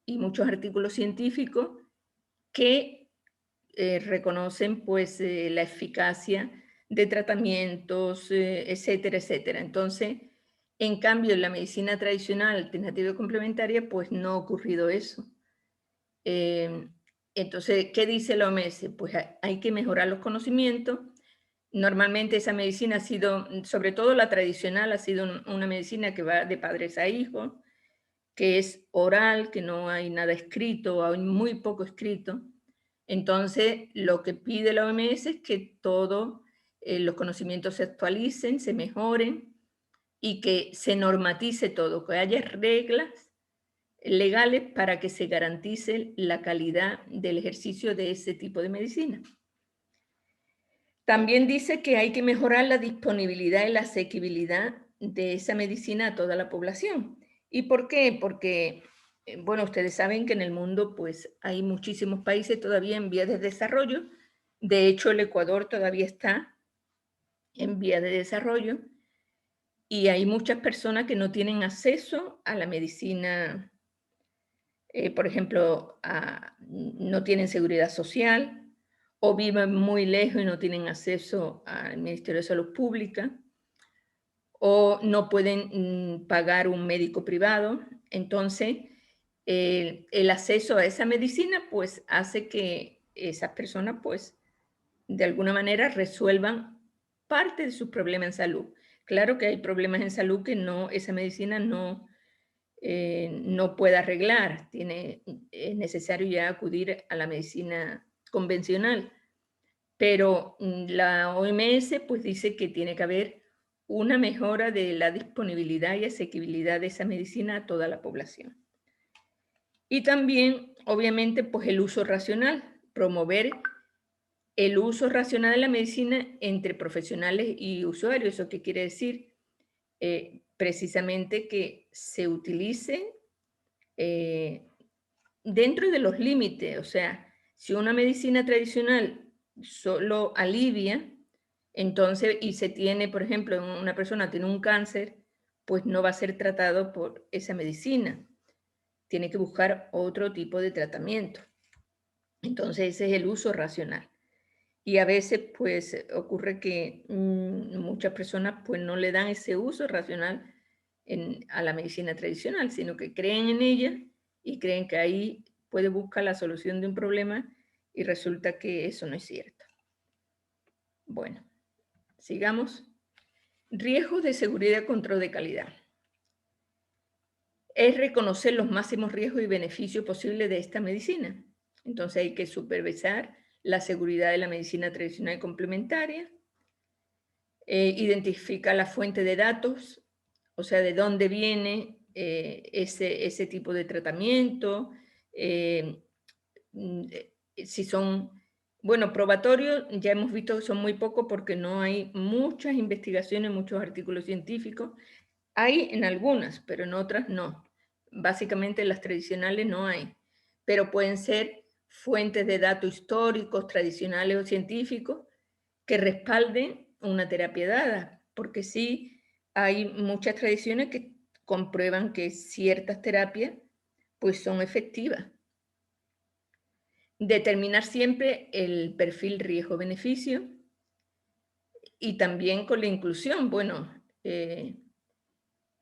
y muchos artículos científicos que reconocen pues la eficacia de tratamientos, etcétera, etcétera. Entonces, en cambio, en la medicina tradicional, alternativa y complementaria, pues no ha ocurrido eso. Entonces, ¿qué dice la OMS? Pues hay que mejorar los conocimientos. Normalmente esa medicina ha sido, sobre todo la tradicional, ha sido una medicina que va de padres a hijos, que es oral, que no hay nada escrito, hay muy poco escrito. Entonces, lo que pide la OMS es que todos los conocimientos se actualicen, se mejoren y que se normatice todo, que haya reglas legales para que se garantice la calidad del ejercicio de ese tipo de medicina. También dice que hay que mejorar la disponibilidad y la asequibilidad de esa medicina a toda la población. ¿Y por qué? Porque, bueno, ustedes saben que en el mundo pues hay muchísimos países todavía en vías de desarrollo. De hecho, el Ecuador todavía está en vías de desarrollo y hay muchas personas que no tienen acceso a la medicina. Por ejemplo, no tienen seguridad social o viven muy lejos y no tienen acceso al Ministerio de Salud Pública o no pueden pagar un médico privado. Entonces, el acceso a esa medicina pues hace que esas personas pues de alguna manera resuelvan parte de sus problemas en salud. Claro que hay problemas en salud que esa medicina no puede arreglar, es necesario ya acudir a la medicina convencional. Pero la OMS pues dice que tiene que haber una mejora de la disponibilidad y asequibilidad de esa medicina a toda la población. Y también, obviamente, pues el uso racional, promover el uso racional de la medicina entre profesionales y usuarios. ¿Eso qué quiere decir? Precisamente que se utilice dentro de los límites. O sea, si una medicina tradicional solo alivia, entonces, y se tiene, por ejemplo, una persona tiene un cáncer, pues no va a ser tratado por esa medicina. Tiene que buscar otro tipo de tratamiento. Entonces, ese es el uso racional. Y a veces, pues, ocurre que muchas personas, pues, no le dan ese uso racional a la medicina tradicional, sino que creen en ella y creen que ahí puede buscar la solución de un problema y resulta que eso no es cierto. Bueno, sigamos. Riesgos de seguridad y control de calidad. Es reconocer los máximos riesgos y beneficios posibles de esta medicina. Entonces hay que supervisar la seguridad de la medicina tradicional y complementaria, identificar la fuente de datos, o sea, de dónde viene ese tipo de tratamiento, si son, bueno, probatorios, ya hemos visto que son muy pocos porque no hay muchas investigaciones, muchos artículos científicos. Hay en algunas, pero en otras no. Básicamente las tradicionales no hay, pero pueden ser fuentes de datos históricos, tradicionales o científicos que respalden una terapia dada, porque sí hay muchas tradiciones que comprueban que ciertas terapias pues son efectivas. Determinar siempre el perfil riesgo-beneficio y también con la inclusión. Bueno,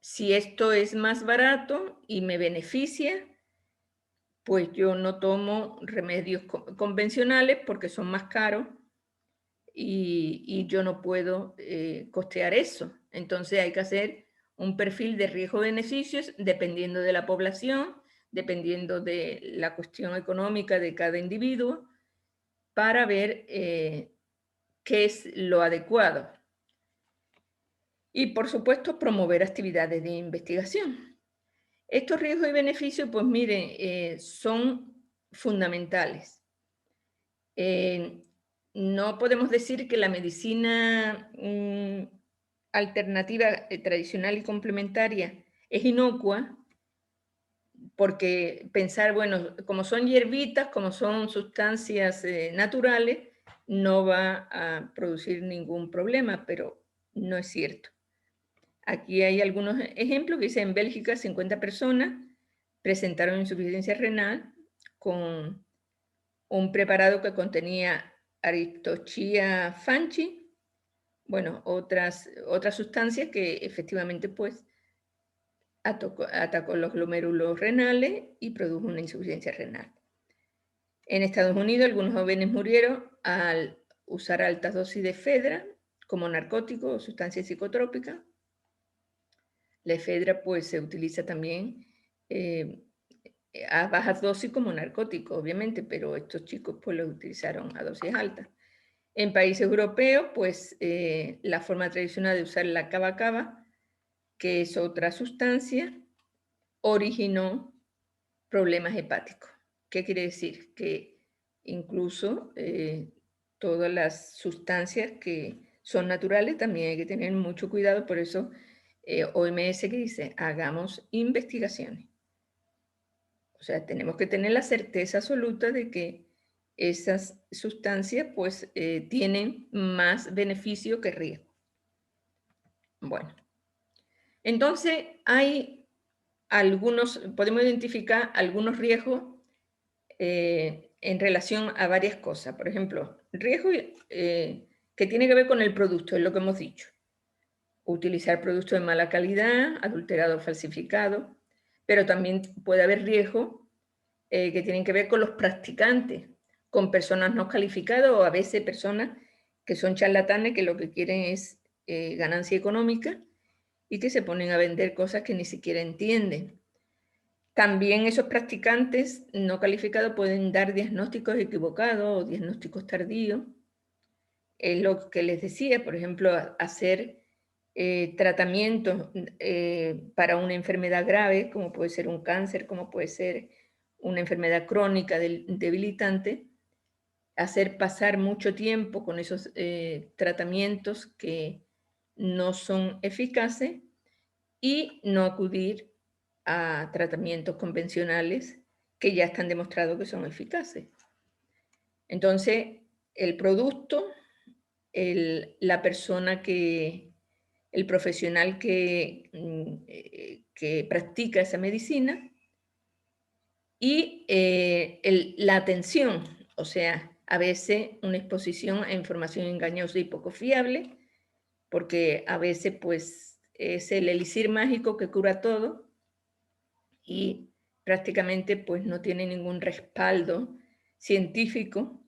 si esto es más barato y me beneficia, pues yo no tomo remedios convencionales porque son más caros y yo no puedo costear eso. Entonces hay que hacer un perfil de riesgo-beneficios dependiendo de la población, dependiendo de la cuestión económica de cada individuo, para ver qué es lo adecuado. Y por supuesto, promover actividades de investigación. Estos riesgos y beneficios, pues miren, son fundamentales. No podemos decir que la medicina alternativa tradicional y complementaria es inocua, porque pensar, bueno, como son hierbitas, como son sustancias naturales, no va a producir ningún problema, pero no es cierto. Aquí hay algunos ejemplos que dice en Bélgica 50 personas presentaron insuficiencia renal con un preparado que contenía Aristochia fanchi, bueno, otras sustancias que efectivamente pues atacó los glomérulos renales y produjo una insuficiencia renal. En Estados Unidos algunos jóvenes murieron al usar altas dosis de efedra como narcótico o sustancia psicotrópica. La efedra pues se utiliza también a bajas dosis como narcótico, obviamente, pero estos chicos pues lo utilizaron a dosis altas. En países europeos, pues la forma tradicional de usar la cava-cava, que es otra sustancia, originó problemas hepáticos. ¿Qué quiere decir? Que incluso todas las sustancias que son naturales también hay que tener mucho cuidado, por eso OMS que dice, hagamos investigaciones. O sea, tenemos que tener la certeza absoluta de que esas sustancias pues tienen más beneficio que riesgo. Bueno, entonces hay podemos identificar algunos riesgos en relación a varias cosas. Por ejemplo, riesgo que tiene que ver con el producto, es lo que hemos dicho. Utilizar productos de mala calidad, adulterado o falsificado, pero también puede haber riesgos que tienen que ver con los practicantes, con personas no calificadas o a veces personas que son charlatanes que lo que quieren es ganancia económica y que se ponen a vender cosas que ni siquiera entienden. También esos practicantes no calificados pueden dar diagnósticos equivocados o diagnósticos tardíos. Es lo que les decía, por ejemplo, hacer tratamientos para una enfermedad grave, como puede ser un cáncer, como puede ser una enfermedad crónica debilitante, hacer pasar mucho tiempo con esos tratamientos que no son eficaces y no acudir a tratamientos convencionales que ya están demostrados que son eficaces. Entonces, el producto, la persona el profesional que practica esa medicina y la atención, o sea, a veces una exposición a información engañosa y poco fiable, porque a veces pues es el elixir mágico que cura todo y prácticamente pues no tiene ningún respaldo científico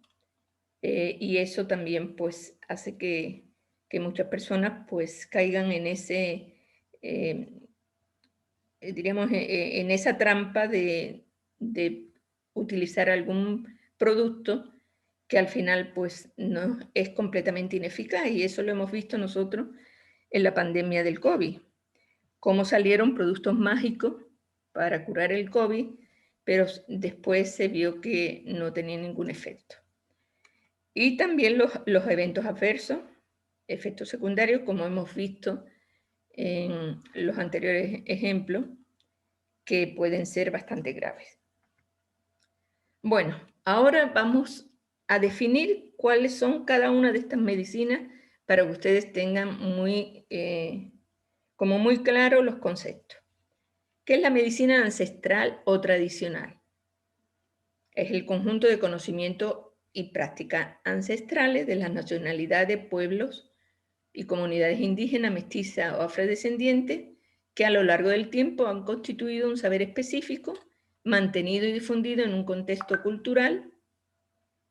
y eso también pues hace que muchas personas pues caigan en diríamos, en esa trampa de utilizar algún producto que al final pues no es completamente ineficaz y eso lo hemos visto nosotros en la pandemia del COVID, cómo salieron productos mágicos para curar el COVID, pero después se vio que no tenía ningún efecto. Y también los eventos adversos, efectos secundarios, como hemos visto en los anteriores ejemplos, que pueden ser bastante graves. Bueno, ahora vamos a definir cuáles son cada una de estas medicinas para que ustedes tengan como muy claros los conceptos. ¿Qué es la medicina ancestral o tradicional? Es el conjunto de conocimiento y prácticas ancestrales de las nacionalidades, pueblos y comunidades indígenas, mestizas o afrodescendientes que a lo largo del tiempo han constituido un saber específico, mantenido y difundido en un contexto cultural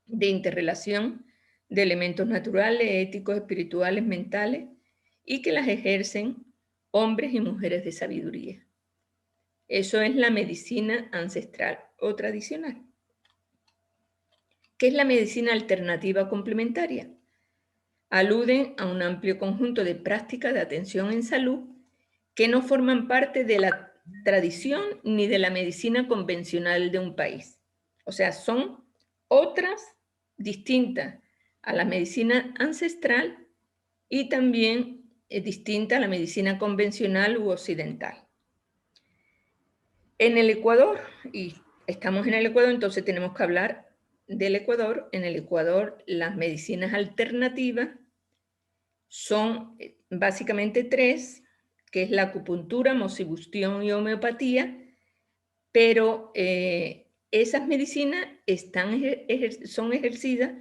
de interrelación de elementos naturales, éticos, espirituales, mentales, y que las ejercen hombres y mujeres de sabiduría. Eso es la medicina ancestral o tradicional. ¿Qué es la medicina alternativa complementaria? Aluden a un amplio conjunto de prácticas de atención en salud que no forman parte de la tradición ni de la medicina convencional de un país. O sea, son otras distintas a la medicina ancestral y también distinta a la medicina convencional u occidental. En el Ecuador, y estamos en el Ecuador, entonces tenemos que hablar del Ecuador. En el Ecuador, las medicinas alternativas son básicamente tres, que es la acupuntura, moxibustión y homeopatía, pero esas medicinas son ejercidas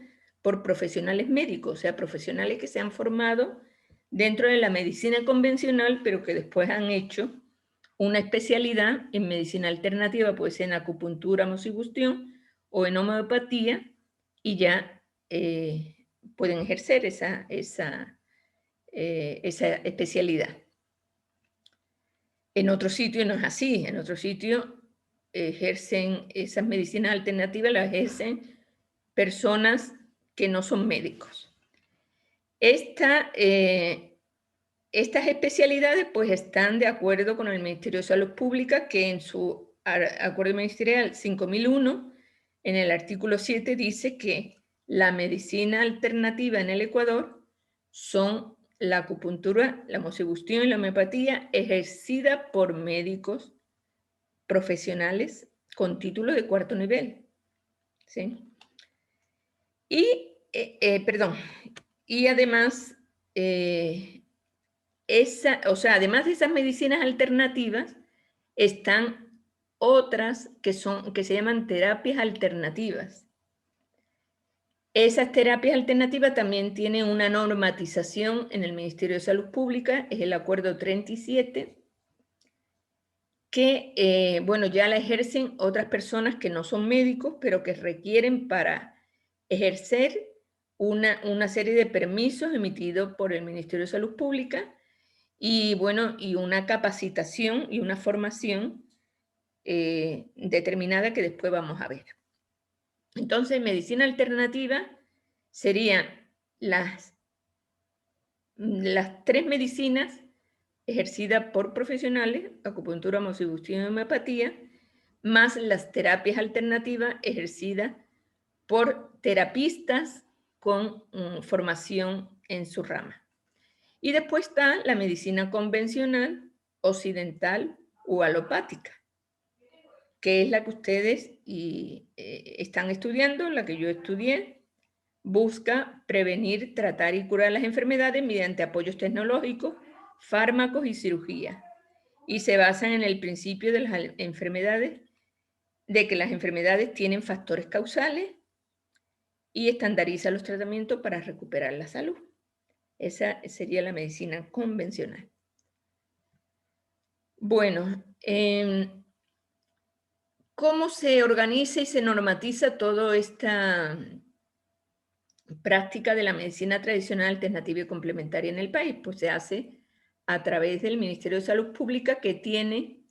por profesionales médicos, o sea, profesionales que se han formado dentro de la medicina convencional, pero que después han hecho una especialidad en medicina alternativa, puede ser en acupuntura, moxibustión o en homeopatía, y ya pueden ejercer esa especialidad. En otro sitio no es así, en otro sitio ejercen esas medicinas alternativas, las ejercen personas que no son médicos. Estas especialidades pues están de acuerdo con el Ministerio de Salud Pública, que en su acuerdo ministerial 5001, en el artículo 7 dice que la medicina alternativa en el Ecuador son la acupuntura, la moxibustión y la homeopatía ejercida por médicos profesionales con título de cuarto nivel. ¿Sí? Y además, además de esas medicinas alternativas, están otras que se llaman terapias alternativas. Esas terapias alternativas también tienen una normatización en el Ministerio de Salud Pública, es el Acuerdo 37, que, ya la ejercen otras personas que no son médicos, pero que requieren para ejercer una serie de permisos emitidos por el Ministerio de Salud Pública y una capacitación y una formación determinada que después vamos a ver. Entonces, medicina alternativa serían las tres medicinas ejercidas por profesionales, acupuntura, moxibustión y homeopatía, más las terapias alternativas ejercidas por terapistas con formación en su rama. Y después está la medicina convencional, occidental o alopática, que es la que ustedes están estudiando, la que yo estudié. Busca prevenir, tratar y curar las enfermedades mediante apoyos tecnológicos, fármacos y cirugía. Y se basan en el principio de las enfermedades, de que las enfermedades tienen factores causales y estandariza los tratamientos para recuperar la salud. Esa sería la medicina convencional. Bueno, ¿cómo se organiza y se normatiza toda esta práctica de la medicina tradicional, alternativa y complementaria en el país? Pues se hace a través del Ministerio de Salud Pública, que tiene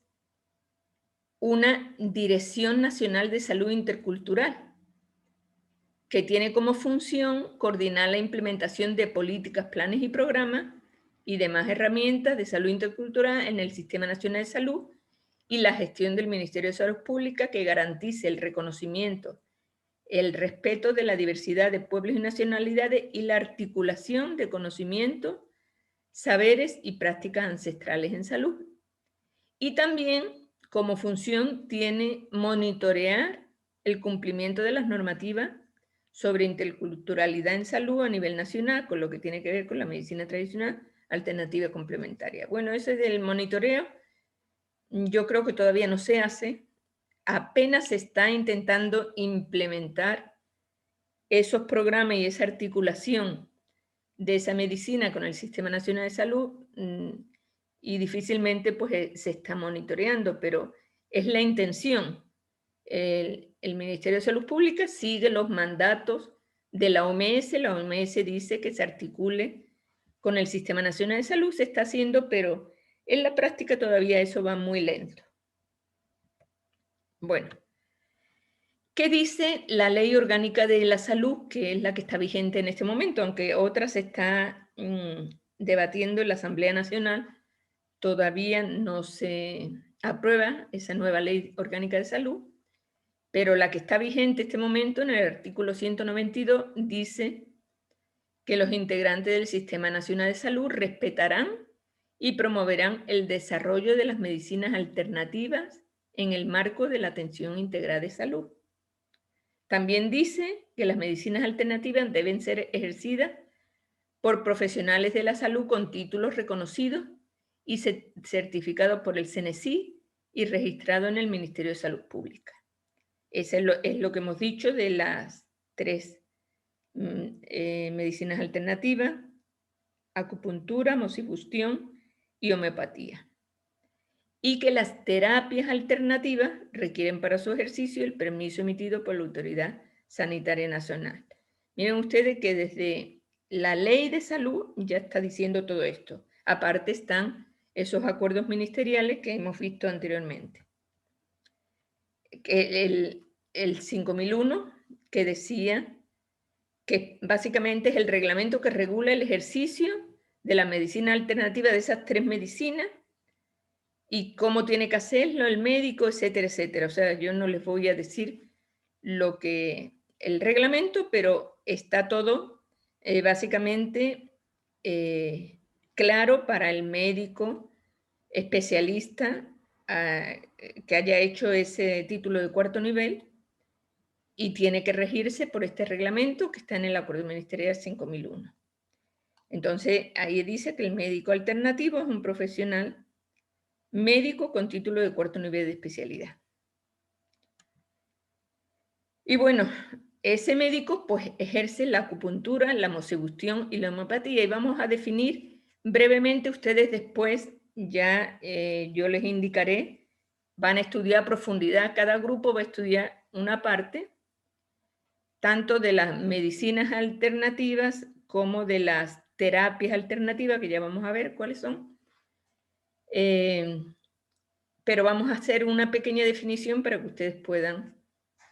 una Dirección Nacional de Salud Intercultural, que tiene como función coordinar la implementación de políticas, planes y programas y demás herramientas de salud intercultural en el Sistema Nacional de Salud, y la gestión del Ministerio de Salud Pública, que garantice el reconocimiento, el respeto de la diversidad de pueblos y nacionalidades y la articulación de conocimientos, saberes y prácticas ancestrales en salud. Y también como función tiene monitorear el cumplimiento de las normativas sobre interculturalidad en salud a nivel nacional, con lo que tiene que ver con la medicina tradicional, alternativa y complementaria. Bueno, ese es el monitoreo yo creo que todavía no se hace. Apenas se está intentando implementar esos programas y esa articulación de esa medicina con el Sistema Nacional de Salud, y difícilmente pues, se está monitoreando, pero es la intención. El Ministerio de Salud Pública sigue los mandatos de la OMS. La OMS dice que se articule con el Sistema Nacional de Salud, se está haciendo, pero en la práctica todavía eso va muy lento. Bueno, ¿qué dice la Ley Orgánica de la Salud, que es la que está vigente en este momento? Aunque otra se está debatiendo en la Asamblea Nacional, todavía no se aprueba esa nueva Ley Orgánica de Salud, pero la que está vigente en este momento, en el artículo 192, dice que los integrantes del Sistema Nacional de Salud respetarán y promoverán el desarrollo de las medicinas alternativas en el marco de la atención integral de salud. También dice que las medicinas alternativas deben ser ejercidas por profesionales de la salud con títulos reconocidos y certificados por el CNSI y registrados en el Ministerio de Salud Pública. Eso es lo que hemos dicho de las 3 medicinas alternativas: acupuntura, moxibustión y homeopatía. Y que las terapias alternativas requieren para su ejercicio el permiso emitido por la Autoridad Sanitaria Nacional. Miren ustedes que desde la Ley de Salud ya está diciendo todo esto. Aparte están esos acuerdos ministeriales que hemos visto anteriormente. El 5001, que decía que básicamente es el reglamento que regula el ejercicio de la medicina alternativa de esas 3 medicinas y cómo tiene que hacerlo el médico, etcétera, etcétera. O sea, yo no les voy a decir lo que el reglamento, pero está todo básicamente claro para el médico especialista que haya hecho ese título de 4º nivel, y tiene que regirse por este reglamento que está en el Acuerdo Ministerial 5001. Entonces, ahí dice que el médico alternativo es un profesional médico con título de 4º nivel de especialidad. Y bueno, ese médico pues ejerce la acupuntura, la moxibustión y la homeopatía, y vamos a definir brevemente. Ustedes después ya yo les indicaré, van a estudiar a profundidad, cada grupo va a estudiar una parte, tanto de las medicinas alternativas como de las terapias alternativas, que ya vamos a ver cuáles son. Pero vamos a hacer una pequeña definición para que ustedes puedan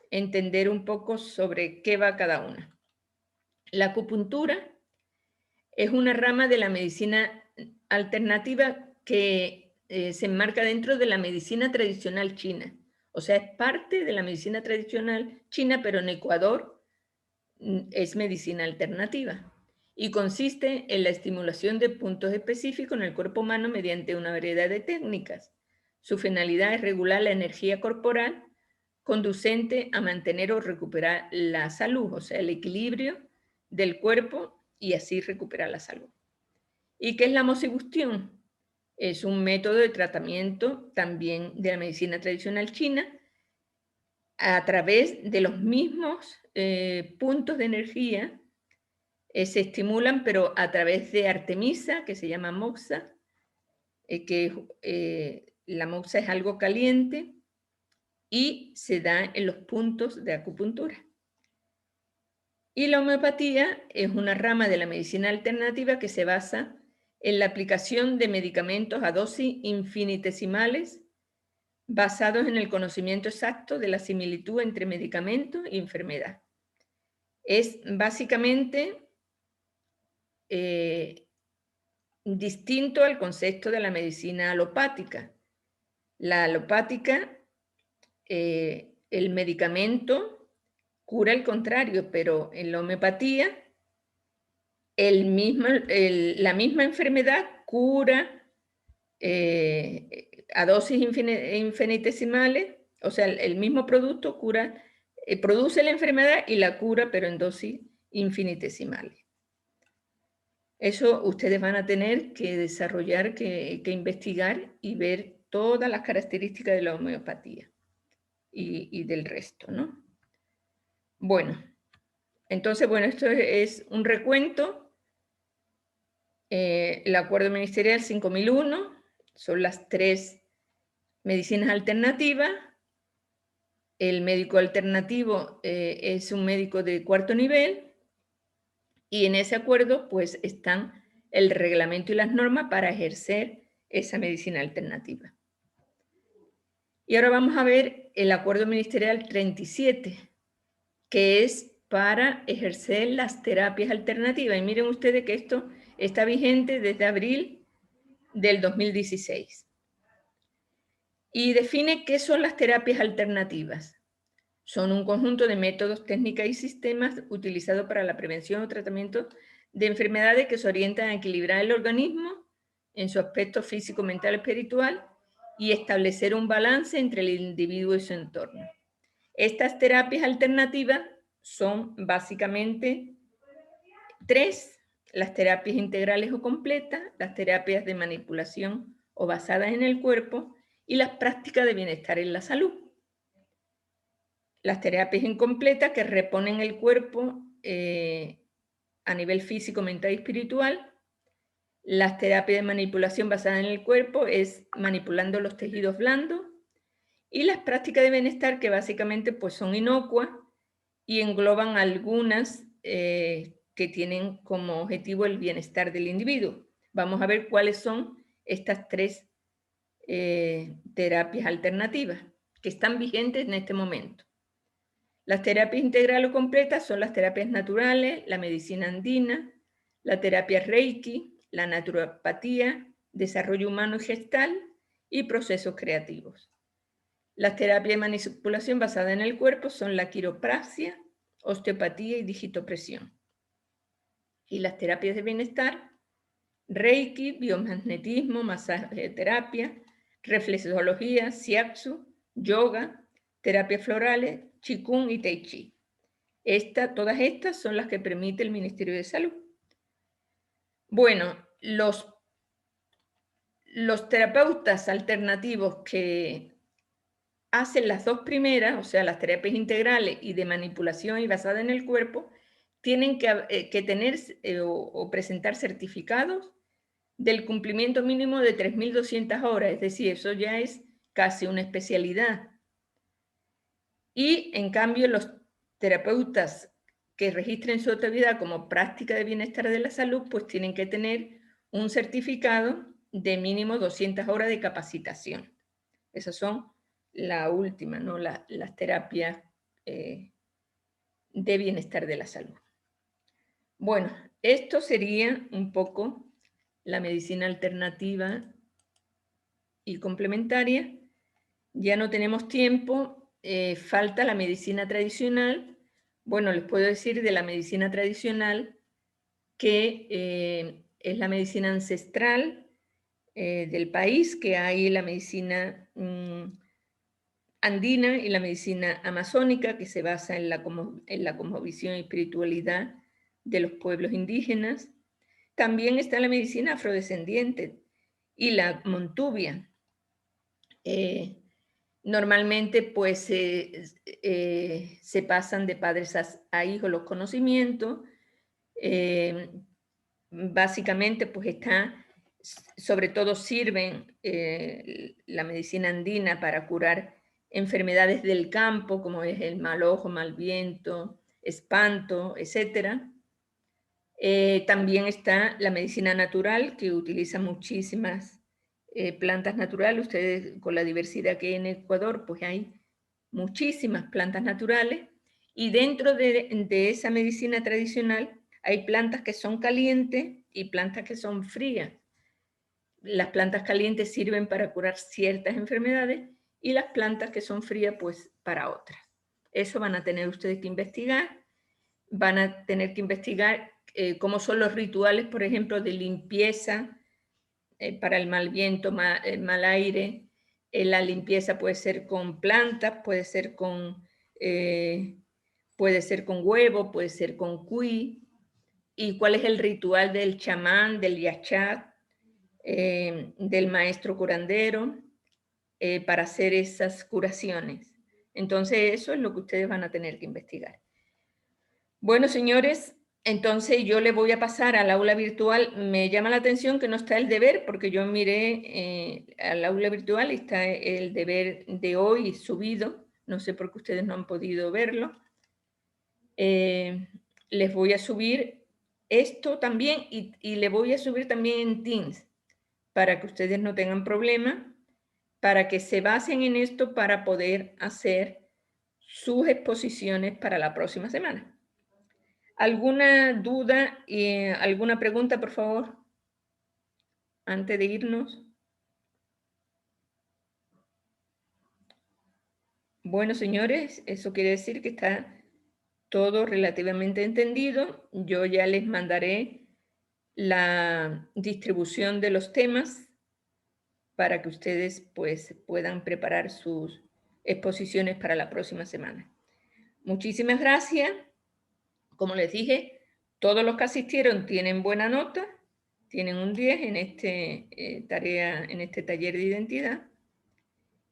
entender un poco sobre qué va cada una. La acupuntura es una rama de la medicina alternativa que se enmarca dentro de la medicina tradicional china. O sea, es parte de la medicina tradicional china, pero en Ecuador es medicina alternativa y consiste en la estimulación de puntos específicos en el cuerpo humano mediante una variedad de técnicas. Su finalidad es regular la energía corporal conducente a mantener o recuperar la salud, o sea, el equilibrio del cuerpo, y así recuperar la salud. ¿Y qué es la moxibustión? Es un método de tratamiento también de la medicina tradicional china a través de los mismos puntos de energía. Se estimulan, pero a través de artemisa, que se llama moxa, la moxa es algo caliente y se da en los puntos de acupuntura. Y la homeopatía es una rama de la medicina alternativa que se basa en la aplicación de medicamentos a dosis infinitesimales basados en el conocimiento exacto de la similitud entre medicamento y enfermedad. Es básicamente distinto al concepto de la medicina alopática. La alopática, el medicamento cura el contrario, pero en la homeopatía la misma enfermedad cura a dosis infinitesimales, o sea, el mismo producto cura, produce la enfermedad y la cura, pero en dosis infinitesimales. Eso ustedes van a tener que desarrollar, que investigar y ver todas las características de la homeopatía y del resto, ¿no? Bueno, entonces, bueno, esto es un recuento. El acuerdo ministerial 5001 son las 3 medicinas alternativas. El médico alternativo es un médico de 4º nivel y en ese acuerdo pues están el reglamento y las normas para ejercer esa medicina alternativa. Y ahora vamos a ver el acuerdo ministerial 37, que es para ejercer las terapias alternativas. Y miren ustedes que esto está vigente desde abril del 2016. Y define qué son las terapias alternativas. Son un conjunto de métodos, técnicas y sistemas utilizados para la prevención o tratamiento de enfermedades que se orientan a equilibrar el organismo en su aspecto físico, mental, espiritual y establecer un balance entre el individuo y su entorno. Estas terapias alternativas son básicamente 3, las terapias integrales o completas, las terapias de manipulación o basadas en el cuerpo y las prácticas de bienestar en la salud. Las terapias incompletas que reponen el cuerpo a nivel físico, mental y espiritual. Las terapias de manipulación basadas en el cuerpo es manipulando los tejidos blandos. Y las prácticas de bienestar que básicamente pues, son inocuas y engloban algunas que tienen como objetivo el bienestar del individuo. Vamos a ver cuáles son estas 3 terapias alternativas que están vigentes en este momento. Las terapias integrales o completas son las terapias naturales, la medicina andina, la terapia Reiki, la naturopatía, desarrollo humano y gestal y procesos creativos. Las terapias de manipulación basada en el cuerpo son la quiropraxia, osteopatía y digitopresión. Y las terapias de bienestar, Reiki, biomagnetismo, masajeterapia, reflexología, shiatsu, yoga, terapias florales, Qigong y Tai Chi. Todas estas son las que permite el Ministerio de Salud. Bueno, los terapeutas alternativos que hacen las 2 primeras, o sea, las terapias integrales y de manipulación y basada en el cuerpo, tienen que tener o presentar certificados del cumplimiento mínimo de 3.200 horas, es decir, eso ya es casi una especialidad. Y en cambio los terapeutas que registren su actividad como práctica de bienestar de la salud, pues tienen que tener un certificado de mínimo 200 horas de capacitación. Esas son la última, ¿no? Las terapias de bienestar de la salud. Bueno, esto sería un poco la medicina alternativa y complementaria. Ya no tenemos tiempo. Falta la medicina tradicional. Bueno, les puedo decir de la medicina tradicional que es la medicina ancestral del país, que hay la medicina andina y la medicina amazónica, que se basa en la cosmovisión y espiritualidad de los pueblos indígenas. También está la medicina afrodescendiente y la montubia. Normalmente pues se pasan de padres a hijos los conocimientos. Básicamente pues sobre todo sirven la medicina andina para curar enfermedades del campo como es el mal ojo, mal viento, espanto, etc. También está la medicina natural, que utiliza muchísimas plantas naturales. Ustedes, con la diversidad que hay en Ecuador, pues hay muchísimas plantas naturales, y dentro de esa medicina tradicional hay plantas que son calientes y plantas que son frías. Las plantas calientes sirven para curar ciertas enfermedades y las plantas que son frías, pues para otras. Eso van a tener ustedes que investigar. Van a tener que investigar cómo son los rituales, por ejemplo, de limpieza para el mal viento, mal aire. La limpieza puede ser con plantas, puede ser con huevo, puede ser con cuy. Y cuál es el ritual del chamán, del yachat, del maestro curandero. para hacer esas curaciones. Entonces, eso es lo que ustedes van a tener que investigar. Bueno, señores, entonces yo le voy a pasar al aula virtual. Me llama la atención que no está el deber, porque yo miré al aula virtual y está el deber de hoy subido. No sé por qué ustedes no han podido verlo. Les voy a subir esto también y le voy a subir también en Teams para que ustedes no tengan problema, para que se basen en esto para poder hacer sus exposiciones para la próxima semana. ¿Alguna duda y alguna pregunta, por favor? Antes de irnos. Bueno, señores, eso quiere decir que está todo relativamente entendido. Yo ya les mandaré la distribución de los temas para que ustedes pues puedan preparar sus exposiciones para la próxima semana. Muchísimas gracias. Como les dije, todos los que asistieron tienen buena nota, tienen un 10 en este taller de identidad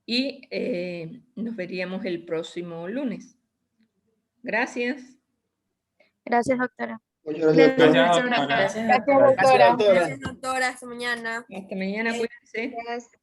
y nos veríamos el próximo lunes. Gracias. Gracias, doctora. Muchas gracias, doctora. Gracias, doctora. Gracias, doctora. Gracias, doctora. Hasta mañana. Hasta mañana, cuídense. Gracias.